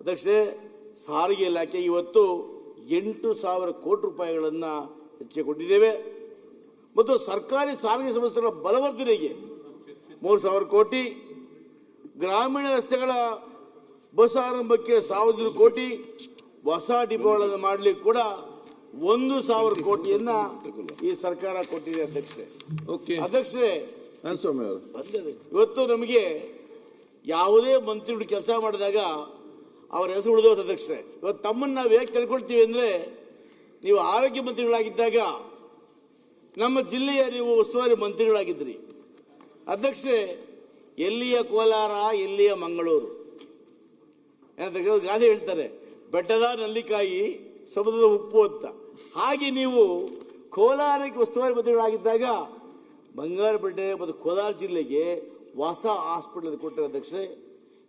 ಅಧ್ಯಕ್ಷರೇ, ಸಾರಿಗೆ ಇಲಾಖೆ ಇವತ್ತು 8,000 ಕೋಟಿ ರೂಪಾಯಿಗಳನ್ನು ಹೆಚ್ಚಿಗೆ ಕೊಟ್ಟಿದ್ದೇವೆ. ಮತ್ತು ಸರ್ಕಾರಿ ಸಾರಿಗೆ ಸಂಸ್ಥೆಗಳ ಬಲವರ್ಧನೆಗೆ 3,000 ಕೋಟಿ, ಗ್ರಾಮೀಣ ರಸ್ತೆಗಳ ಬಸ್ ಆರಂಭಕ್ಕೆ 1,000 ಕೋಟಿ, ಹೊಸ ಡಿಪೋಗಳನ್ನು ಮಾಡಲಿಕ್ಕೆ ಕೂಡ 1,000 ಕೋಟಿಯನ್ನ ಈ ಸರ್ಕಾರ ಕೊಟ್ಟಿದೆ ಅಧ್ಯಕ್ಷರೇ. ಅಧ್ಯಕ್ಷರೇ, ಇವತ್ತು ನಮಗೆ ಯಾವುದೇ ಮಂತ್ರಿಗಳು ಕೆಲಸ ಮಾಡಿದಾಗ ಅವರ ಹೆಸರು ಉಳಿದೋದು ಅಧ್ಯಕ್ಷರೇ. ಇವತ್ತು ತಮ್ಮನ್ನು ನಾವು ಹೇಗೆ ತಿಳ್ಕೊಳ್ತೀವಿ ಅಂದರೆ, ನೀವು ಆರೋಗ್ಯ ಮಂತ್ರಿಗಳಾಗಿದ್ದಾಗ ನಮ್ಮ ಜಿಲ್ಲೆಯ ನೀವು ಉಸ್ತುವಾರಿ ಮಂತ್ರಿಗಳಾಗಿದ್ರಿ ಅಧ್ಯಕ್ಷರೇ. ಎಲ್ಲಿಯ ಕೋಲಾರ, ಎಲ್ಲಿಯ ಮಂಗಳೂರು ಏನಂತ ಗಾದೆ ಹೇಳ್ತಾರೆ, ಬೆಟ್ಟದ ನಲ್ಲಿಕಾಯಿ ಸಮುದ್ರದ ಉಪ್ಪು ಅಂತ. ಹಾಗೆ ನೀವು ಕೋಲಾರಕ್ಕೆ ಉಸ್ತುವಾರಿ ಮಂತ್ರಿಗಳಾಗಿದ್ದಾಗ ಬಂಗಾರಪೇಟೆ ಮತ್ತು ಕೋಲಾರ ಜಿಲ್ಲೆಗೆ ಹೊಸ ಹಾಸ್ಪಿಟಲ್ ಕೊಟ್ಟರೆ ಅಧ್ಯಕ್ಷರೇ.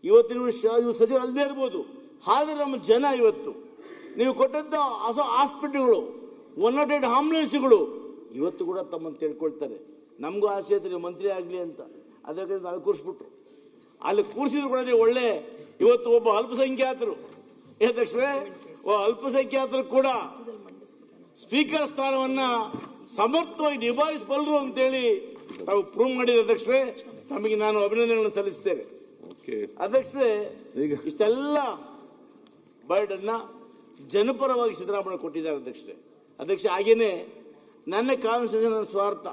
ಇವತ್ತು ನೀವು ಸಚಿವರು ಅಲ್ಲದೆ ಇರ್ಬೋದು, ಆದರೆ ನಮ್ಮ ಜನ ಇವತ್ತು ನೀವು ಕೊಟ್ಟಂಥ ಹೊಸ ಹಾಸ್ಪಿಟಲ್ಗಳು, 108 ಆಂಬುಲೆನ್ಸ್ಗಳು ಇವತ್ತು ಕೂಡ ತಮ್ಮನ್ನು ತಿಳ್ಕೊಳ್ತಾರೆ. ನಮಗೂ ಆಸೆ ಆಯ್ತು ನೀವು ಮಂತ್ರಿ ಆಗಲಿ ಅಂತ, ಅದಕ್ಕೆ ನಾನು ಕೂರಿಸ್ಬಿಟ್ರು. ಅಲ್ಲಿ ಕೂರಿಸಿದ್ರು ಕೂಡ ನೀವು ಒಳ್ಳೆ ಇವತ್ತು ಒಬ್ಬ ಅಲ್ಪಸಂಖ್ಯಾತರು ಅಧ್ಯಕ್ಷರೇ, ಅಲ್ಪಸಂಖ್ಯಾತರು ಕೂಡ ಸ್ಪೀಕರ್ ಸ್ಥಾನವನ್ನ ಸಮರ್ಥವಾಗಿ ನಿಭಾಯಿಸಬಲ್ಲರು ಅಂತೇಳಿ ತಾವು ಪ್ರೂವ್ ಮಾಡಿದ ಅಧ್ಯಕ್ಷರೇ. ತಮಗೆ ನಾನು ಅಭಿನಂದನೆಗಳನ್ನು ಸಲ್ಲಿಸ್ತೇನೆ ಅಧ್ಯಕ್ಷರೇ. ಇಷ್ಟೆಲ್ಲ ಬರ್ಡನ್ನ ಜನಪರವಾಗಿ ಸಿದ್ದರಾಮಯ್ಯ ಕೊಟ್ಟಿದ್ದಾರೆ ಅಧ್ಯಕ್ಷರೇ. ಅಧ್ಯಕ್ಷ, ಹಾಗೇನೆ ನನ್ನ ಕಾನ್ಸ್ಟಿಟ್ಯೂಷನ್ ನನ್ನ ಸ್ವಾರ್ಥ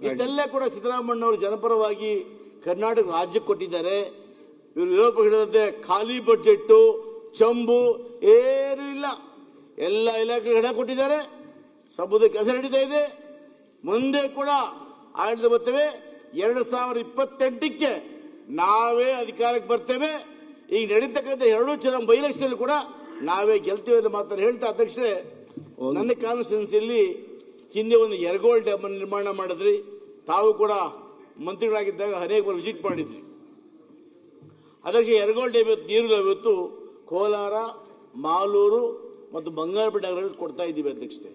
ಇಷ್ಟೆಲ್ಲ ಕೂಡ ಸಿದ್ದರಾಮಯ್ಯನವರು ಜನಪರವಾಗಿ ಕರ್ನಾಟಕ ರಾಜ್ಯಕ್ಕೆ ಕೊಟ್ಟಿದ್ದಾರೆ. ಇವರು ವಿರೋಧ ಪಕ್ಷದಂತೆ ಖಾಲಿ ಬಡ್ಜೆಟ್ಟು, ಚಂಬು ಏನೂ ಇಲ್ಲ, ಎಲ್ಲ ಇಲಾಖೆಗೆ ಹಣ ಕೊಟ್ಟಿದ್ದಾರೆ. ಸಮುದ್ರ ಕೆಲಸ ನಡೀತಾ ಇದೆ, ಮುಂದೆ ಕೂಡ ಆಡಳಿತ ಬರ್ತೇವೆ. 2028ಕ್ಕೆ ನಾವೇ ಅಧಿಕಾರಕ್ಕೆ ಬರ್ತೇವೆ. ಈಗ ನಡೀತಕ್ಕಂಥ 2 ಚುನಾವಣೆ ಬೈಲೆಕ್ಷನ್ ಕೂಡ ನಾವೇ ಗೆಲ್ತೇವೆ ಅನ್ನೋ ಮಾತನ್ನು ಹೇಳ್ತಾ ಅಧ್ಯಕ್ಷರೇ, ನನ್ನ ಕಾನ್ಸ್ಟಿಟ್ಯೂನ್ಸಿಯಲ್ಲಿ ಹಿಂದೆ ಒಂದು ಯರಗೋಳ್ ಡ್ಯಾಮ್ ಅನ್ನು ನಿರ್ಮಾಣ ಮಾಡಿದ್ರಿ. ತಾವು ಕೂಡ ಮಂತ್ರಿಗಳಾಗಿದ್ದಾಗ ಅನೇಕ ಬಾರಿ ವಿಸಿಟ್ ಮಾಡಿದ್ರಿ ಅಧ್ಯಕ್ಷ. ಯರಗೋಳ್ ಡ್ಯಾಮ್ ನೀರು ಇವತ್ತು ಕೋಲಾರ, ಮಾಲೂರು ಮತ್ತು ಬಂಗಾರಪೇಟೆ ನಗರಗಳಲ್ಲಿ ಕೊಡ್ತಾ ಇದ್ದೀವಿ ಅಧ್ಯಕ್ಷತೆ.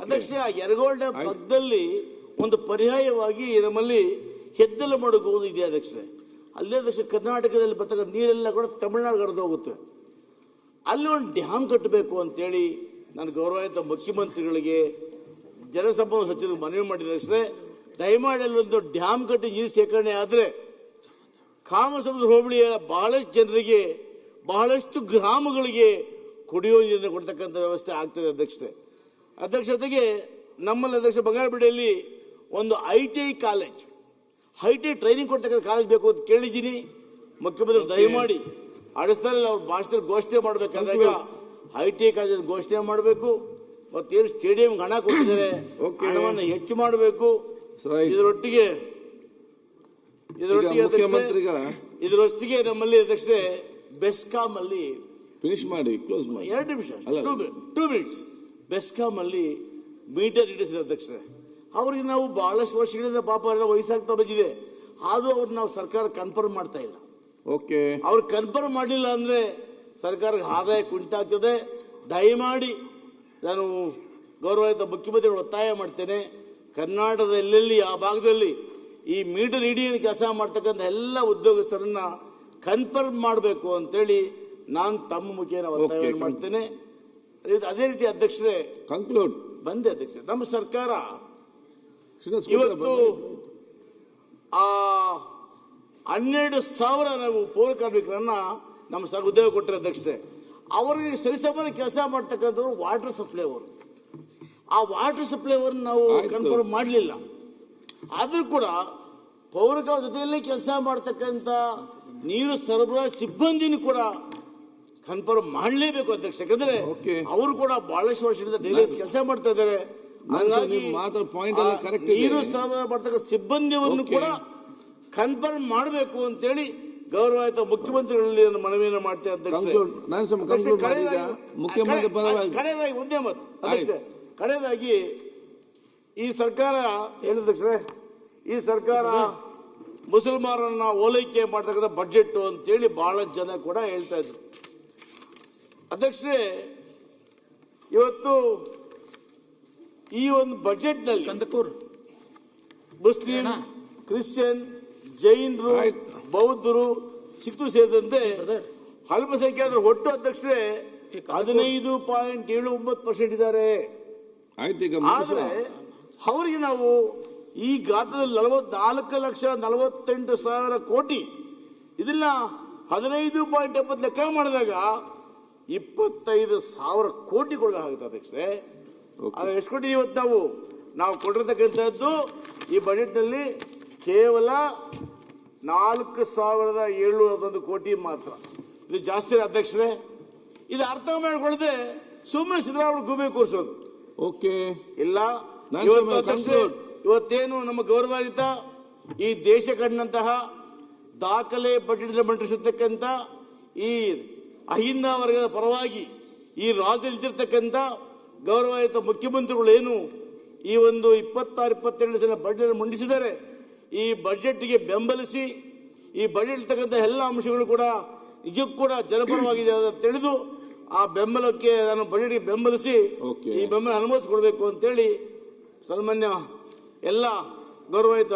ಅಧ್ಯಕ್ಷ, ಆ ಯರಗೋಳ್ ಡ್ಯಾಮ್ ಪಕ್ಕದಲ್ಲಿ ಒಂದು ಪರ್ಯಾಯವಾಗಿ ನಮ್ಮಲ್ಲಿ ಹೆದ್ದಲ ಮಡುಗು ಇದೆ ಅಧ್ಯಕ್ಷರೇ. ಅಲ್ಲೇ ಅಧ್ಯಕ್ಷ ಕರ್ನಾಟಕದಲ್ಲಿ ಬರ್ತಕ್ಕಂಥ ನೀರೆಲ್ಲ ಕೂಡ ತಮಿಳುನಾಡು ಹರಿದು ಹೋಗುತ್ತೆ. ಅಲ್ಲಿ ಒಂದು ಡ್ಯಾಮ್ ಕಟ್ಟಬೇಕು ಅಂತೇಳಿ ನಾನು ಗೌರವಾನ್ವಿತ ಮುಖ್ಯಮಂತ್ರಿಗಳಿಗೆ ಜಲಸಂಪನ್ಮೂಲ ಸಚಿವರಿಗೆ ಮನವಿ ಮಾಡಿದಷ್ಟೇ ದಯಮಾಡಿ ಅಲ್ಲೊಂದು ಡ್ಯಾಮ್ ಕಟ್ಟಿ ನೀರು ಶೇಖರಣೆ ಆದರೆ ಕಾಮಸಮುದ್ರ ಹೋಬಳಿಯ ಬಹಳಷ್ಟು ಜನರಿಗೆ ಬಹಳಷ್ಟು ಗ್ರಾಮಗಳಿಗೆ ಕುಡಿಯುವ ನೀರನ್ನು ಕೊಡ್ತಕ್ಕಂಥ ವ್ಯವಸ್ಥೆ ಆಗ್ತದೆ ಅಧ್ಯಕ್ಷತೆಗೆ ನಮ್ಮಲ್ಲಿ ಅಧ್ಯಕ್ಷ ಬಂಗಾರಪೇಟೆಯಲ್ಲಿ ಒಂದು ITI ಕಾಲೇಜ್ ITI ಟ್ರೈನಿಂಗ್ ಕೊಡ್ತಕ್ಕಂಥ ಕಾಲೇಜ್ ಬೇಕು ಅಂತ ಕೇಳಿದ್ದೀನಿ. ಮುಖ್ಯಮಂತ್ರಿ ದಯಮಾಡಿ ಅಡಿಸ್ತಾರಲ್ಲಿ ಅವ್ರ ಭಾಷಣದಲ್ಲಿ ಘೋಷಣೆ ಮಾಡಬೇಕಾದಾಗ ITI ಕಾಲೇಜ್ ಘೋಷಣೆ ಮಾಡಬೇಕು. ಮತ್ತೇನು ಸ್ಟೇಡಿಯಂ ಹಣ ಕೊಟ್ಟಿದ್ದಾರೆ ಹಣವನ್ನು ಹೆಚ್ಚು ಮಾಡಬೇಕು. ಇದರೊಟ್ಟಿಗೆ ನಮ್ಮಲ್ಲಿ ಅಧ್ಯಕ್ಷರೇ ಬೆಸ್ಕಾಂ ಅಲ್ಲಿ ಫಿನಿಶ್ ಮಾಡಿ ಕ್ಲೋಸ್ ಮಾಡಿ 2 ನಿಮಿಷ 2 ಮಿನಿಟ್ಸ್ ಬೆಸ್ಕಾಂ ಅಲ್ಲಿ ಮೀಟರ್ ಇಡಿಸಿದ ಅಧ್ಯಕ್ಷರೇ ಅವ್ರಿಗೆ ನಾವು ಬಹಳಷ್ಟು ವರ್ಷಗಳಿಂದ ಪಾಪ ವಯಸ್ಸಾಗ್ತಾ ಬಂದಿದೆ, ಆದರೂ ಅವ್ರು ನಾವು ಸರ್ಕಾರ ಕನ್ಫರ್ಮ್ ಮಾಡ್ತಾ ಇಲ್ಲ. ಓಕೆ, ಅವ್ರು ಕನ್ಫರ್ಮ್ ಮಾಡಲಿಲ್ಲ ಅಂದ್ರೆ ಸರ್ಕಾರಕ್ಕೆ ಆದಾಯ ಕುಂಟಾಗ್ತದೆ. ದಯಮಾಡಿ ನಾನು ಗೌರವಾನ್ವಿತ ಮುಖ್ಯಮಂತ್ರಿಗಳು ಒತ್ತಾಯ ಮಾಡ್ತೇನೆ, ಕರ್ನಾಟಕದ ಎಲ್ಲೆಲ್ಲಿ ಆ ಭಾಗದಲ್ಲಿ ಈ ಮೀಟರ್ ಇಡಿಯನ್ನು ಕೆಲಸ ಮಾಡ್ತಕ್ಕಂಥ ಎಲ್ಲ ಉದ್ಯೋಗಸ್ಥರನ್ನ ಕನ್ಫರ್ಮ್ ಮಾಡಬೇಕು ಅಂತೇಳಿ ನಾನು ತಮ್ಮ ಮುಖೇನ ಒತ್ತಾಯ ಮಾಡ್ತೇನೆ. ಅದೇ ರೀತಿ ಅಧ್ಯಕ್ಷರೇ ಕನ್ಕ್ಲೂಡ್ ಬಂದೆ ಅಧ್ಯಕ್ಷ, ನಮ್ಮ ಸರ್ಕಾರ ಇವತ್ತು 12,000 ನಾವು ಪೌರ ಕಾರ್ಮಿಕರನ್ನ ನಮ್ಮ ಉದ್ಯೋಗ ಕೊಟ್ಟರೆ ಅಧ್ಯಕ್ಷರೇ, ಅವರಿಗೆ ಸರಿಸಮಾನ ಕೆಲಸ ಮಾಡ್ತಕ್ಕಂಥವ್ರು ವಾಟರ್ ಸಪ್ಲೈ ಅವರು. ಆ ವಾಟರ್ ಸಪ್ಲೈ ಅವರನ್ನು ನಾವು ಕನ್ಫರ್ಮ್ ಮಾಡಲಿಲ್ಲ. ಆದರೂ ಕೂಡ ಪೌರ ಜೊತೆಯಲ್ಲೇ ಕೆಲಸ ಮಾಡ್ತಕ್ಕಂಥ ನೀರು ಸರಬರಾಜು ಸಿಬ್ಬಂದಿನೂ ಕೂಡ ಕನ್ಫರ್ಮ್ ಮಾಡಲೇಬೇಕು ಅಧ್ಯಕ್ಷ, ಯಾಕಂದ್ರೆ ಅವರು ಕೂಡ ಬಹಳಷ್ಟು ವರ್ಷದಿಂದ ಡೈಲಿ ಕೆಲಸ ಮಾಡ್ತಾ ಇದ್ದಾರೆ. ಹಾಗಾಗಿ ನೀರು ಸರಬರಾಜು ಮಾಡ್ತಕ್ಕಂಥ ಸಿಬ್ಬಂದಿಯನ್ನು ಕೂಡ ಕನ್ಫರ್ಮ್ ಮಾಡಬೇಕು ಅಂತೇಳಿ ಗೌರವಾನ್ವಿತ ಮುಖ್ಯಮಂತ್ರಿಗಳಲ್ಲಿ ಮನವಿಯನ್ನು ಮಾಡ್ತೇನೆ ಅಧ್ಯಕ್ಷ. ಕಡೆಯದಾಗಿ ಒಂದೇ ಮಾತು ಅಧ್ಯಕ್ಷ, ಕಡೆಯದಾಗಿ ಈ ಸರ್ಕಾರ ಹೇಳಿದಕ್ಷರೇ, ಈ ಸರ್ಕಾರ ಮುಸಲ್ಮಾನರನ್ನ ಓಲೈಕೆ ಮಾಡ್ತಕ್ಕಂಥ ಬಡ್ಜೆಟ್ ಅಂತೇಳಿ ಬಹಳ ಜನ ಕೂಡ ಹೇಳ್ತಾ ಇದ್ರು ಅಧ್ಯಕ್ಷರೇ. ಇವತ್ತು ಈ ಒಂದು ಬಜೆಟ್ನಲ್ಲಿ ಮುಸ್ಲಿಂ, ಕ್ರಿಶ್ಚಿಯನ್, ಜೈನರು, ಬೌದ್ಧರು, ಸಿಖ್ರು ಸೇರಿದಂತೆ ಅಲ್ಪಸಂಖ್ಯಾತರು ಒಟ್ಟು ಅಧ್ಯಕ್ಷರೇ 15.79% ಇದ್ದಾರೆ. ಆದರೆ ಅವರಿಗೆ ನಾವು ಈ ಗಾತ್ರದಲ್ಲಿ 44,48,000 ಕೋಟಿ ಇದನ್ನ 15.70 ಲೆಕ್ಕ ಮಾಡಿದಾಗ 25,000 ಕೋಟಿ ಕೊಡಬೇಕಾಗುತ್ತೆ ಅಧ್ಯಕ್ಷರೇ. ಆದರೆ ಎಷ್ಟು ಕೋಟಿ ಇವತ್ತು ನಾವು ಕೊಟ್ಟಿರ್ತಕ್ಕಂಥದ್ದು ಈ ಬಜೆಟ್ನಲ್ಲಿ ಕೇವಲ 4,701 ಕೋಟಿ ಮಾತ್ರ. ಇದು ಜಾಸ್ತಿ ಅಧ್ಯಕ್ಷರೇ. ಇದು ಅರ್ಥ ಮಾಡಿಕೊಳ್ಳದೆ ಸುಮ್ಮನೆ ಸಿದ್ದರಾಮಯ್ಯ ಗೂಬೆ ಕೂರಿಸೋದು ಇಲ್ಲ. ಇವತ್ತೇನು ನಮ್ಮ ಗೌರವಾನ್ವಿತ ಈ ದೇಶ ಕಂಡಂತಹ ದಾಖಲೆ ಬಜೆಟ್ ಮಂಡಿಸಿರ್ತಕ್ಕಂಥ ಈ ಅಹಿಂದ ವರ್ಗದ ಪರವಾಗಿ ಈ ರಾಜ್ಯದಲ್ಲಿ ಇದ್ದಿರ್ತಕ್ಕಂಥ ಗೌರವಾನ್ವಿತ ಮುಖ್ಯಮಂತ್ರಿಗಳು ಏನು ಈ ಒಂದು 26-27 ಜನ ಬಜೆಟ್ ಮಂಡಿಸಿದ್ದಾರೆ, ಈ ಬಜೆಟ್ಗೆ ಬೆಂಬಲಿಸಿ ಈ ಬಜೆಟ್ ಇರ್ತಕ್ಕಂಥ ಎಲ್ಲ ಅಂಶಗಳು ಕೂಡ ನಿಜಕ್ಕೂ ಕೂಡ ಜನಪರವಾಗಿದೆ ಅಂತ ತಿಳಿದು ಆ ಬೆಂಬಲಕ್ಕೆ ನಾನು ಬಜೆಟ್ಗೆ ಬೆಂಬಲಿಸಿ ಈ ಬೆಂಬಲ ಅನುಮತಿಸಿಕೊಡ್ಬೇಕು ಅಂತೇಳಿ ಸನ್ಮಾನ್ಯ ಎಲ್ಲ ಗೌರವಾನ್ವಿತ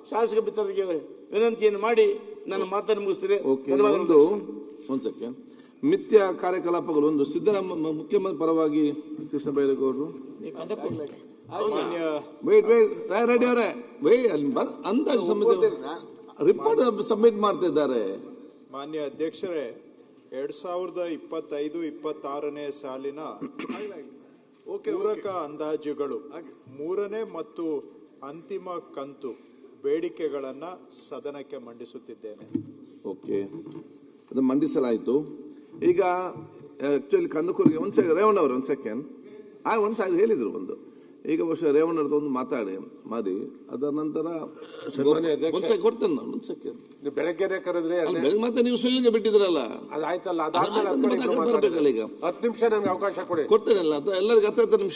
ಶಾಸಕ ಮಿತ್ರರಿಗೆ ವಿನಂತಿಯನ್ನು ಮಾಡಿ ನನ್ನ ಮಾತನ್ನು ಮುಗಿಸ್ತೀನಿ. ಒಂದು ಸೆಕೆಂಡ್. ಮಿಥ್ಯ ಕಾರ್ಯಕಲಾಪಗಳು ಒಂದು ಸಿದ್ದರಾಮಯ್ಯ ಮುಖ್ಯಮಂತ್ರಿ ಪರವಾಗಿ ಕೃಷ್ಣ ಬೈರೇಗೌಡರು ರೆಡ್ಡಿ ಅವರೇ ಅಂದಾಜು ಸಮಿತಿ ರಿಪೋರ್ಟ್ ಸಬ್ಮಿಟ್ ಮಾಡ್ತಾ ಇದ್ದಾರೆ. ಮಾನ್ಯ ಅಧ್ಯಕ್ಷರೇ, 2025-26ನೇ ಸಾಲಿನ ಪೂರಕ ಅಂದಾಜುಗಳು 3ನೇ ಮತ್ತು ಅಂತಿಮ ಕಂತು ಬೇಡಿಕೆಗಳನ್ನ ಸದನಕ್ಕೆ ಮಂಡಿಸುತ್ತಿದ್ದೇನೆ. ಓಕೆ, ಅದು ಮಂಡಿಸಲಾಯಿತು. ಈಗ ಆಕ್ಚುಲಿ ಕಂದಕೂರಿಗೆ ಒಂದು ಸೆಕೆಂಡ್ ರೇವಣ್ಣ ಅವರು ಒಂದು ಸೆಕೆಂಡ್ ಒಂದು ಸಾರಿ ಹೇಳಿದ್ರು. ಒಂದು ಈಗ ಬಹುಶಃ ರೇವಣ್ಣರದ್ದು ಒಂದು ಮಾಡಿ ಅದರ ನಂತರ ಕೊಡ್ತೇನೆ ನಾನು ಒಂದು ಸೆಕೆಂಡ್. ಬೆಳಗ್ಗೆ ಕರೆದ್ರೆ ಮತ್ತೆ ನೀವು ಸುಳ್ಳಿಗೆ ಬಿಟ್ಟಿದ್ರಲ್ಲ, ಅದಾಯ್ತಲ್ಲ, ಬರ್ಬೇಕಲ್ಲ. ಈಗ 10 ನಿಮಿಷ ನನಗೆ ಅವಕಾಶ ಕೊಡಿ. ಕೊಡ್ತೇನಲ್ಲ, ಎಲ್ಲರಿಗೆ 10 ನಿಮಿಷ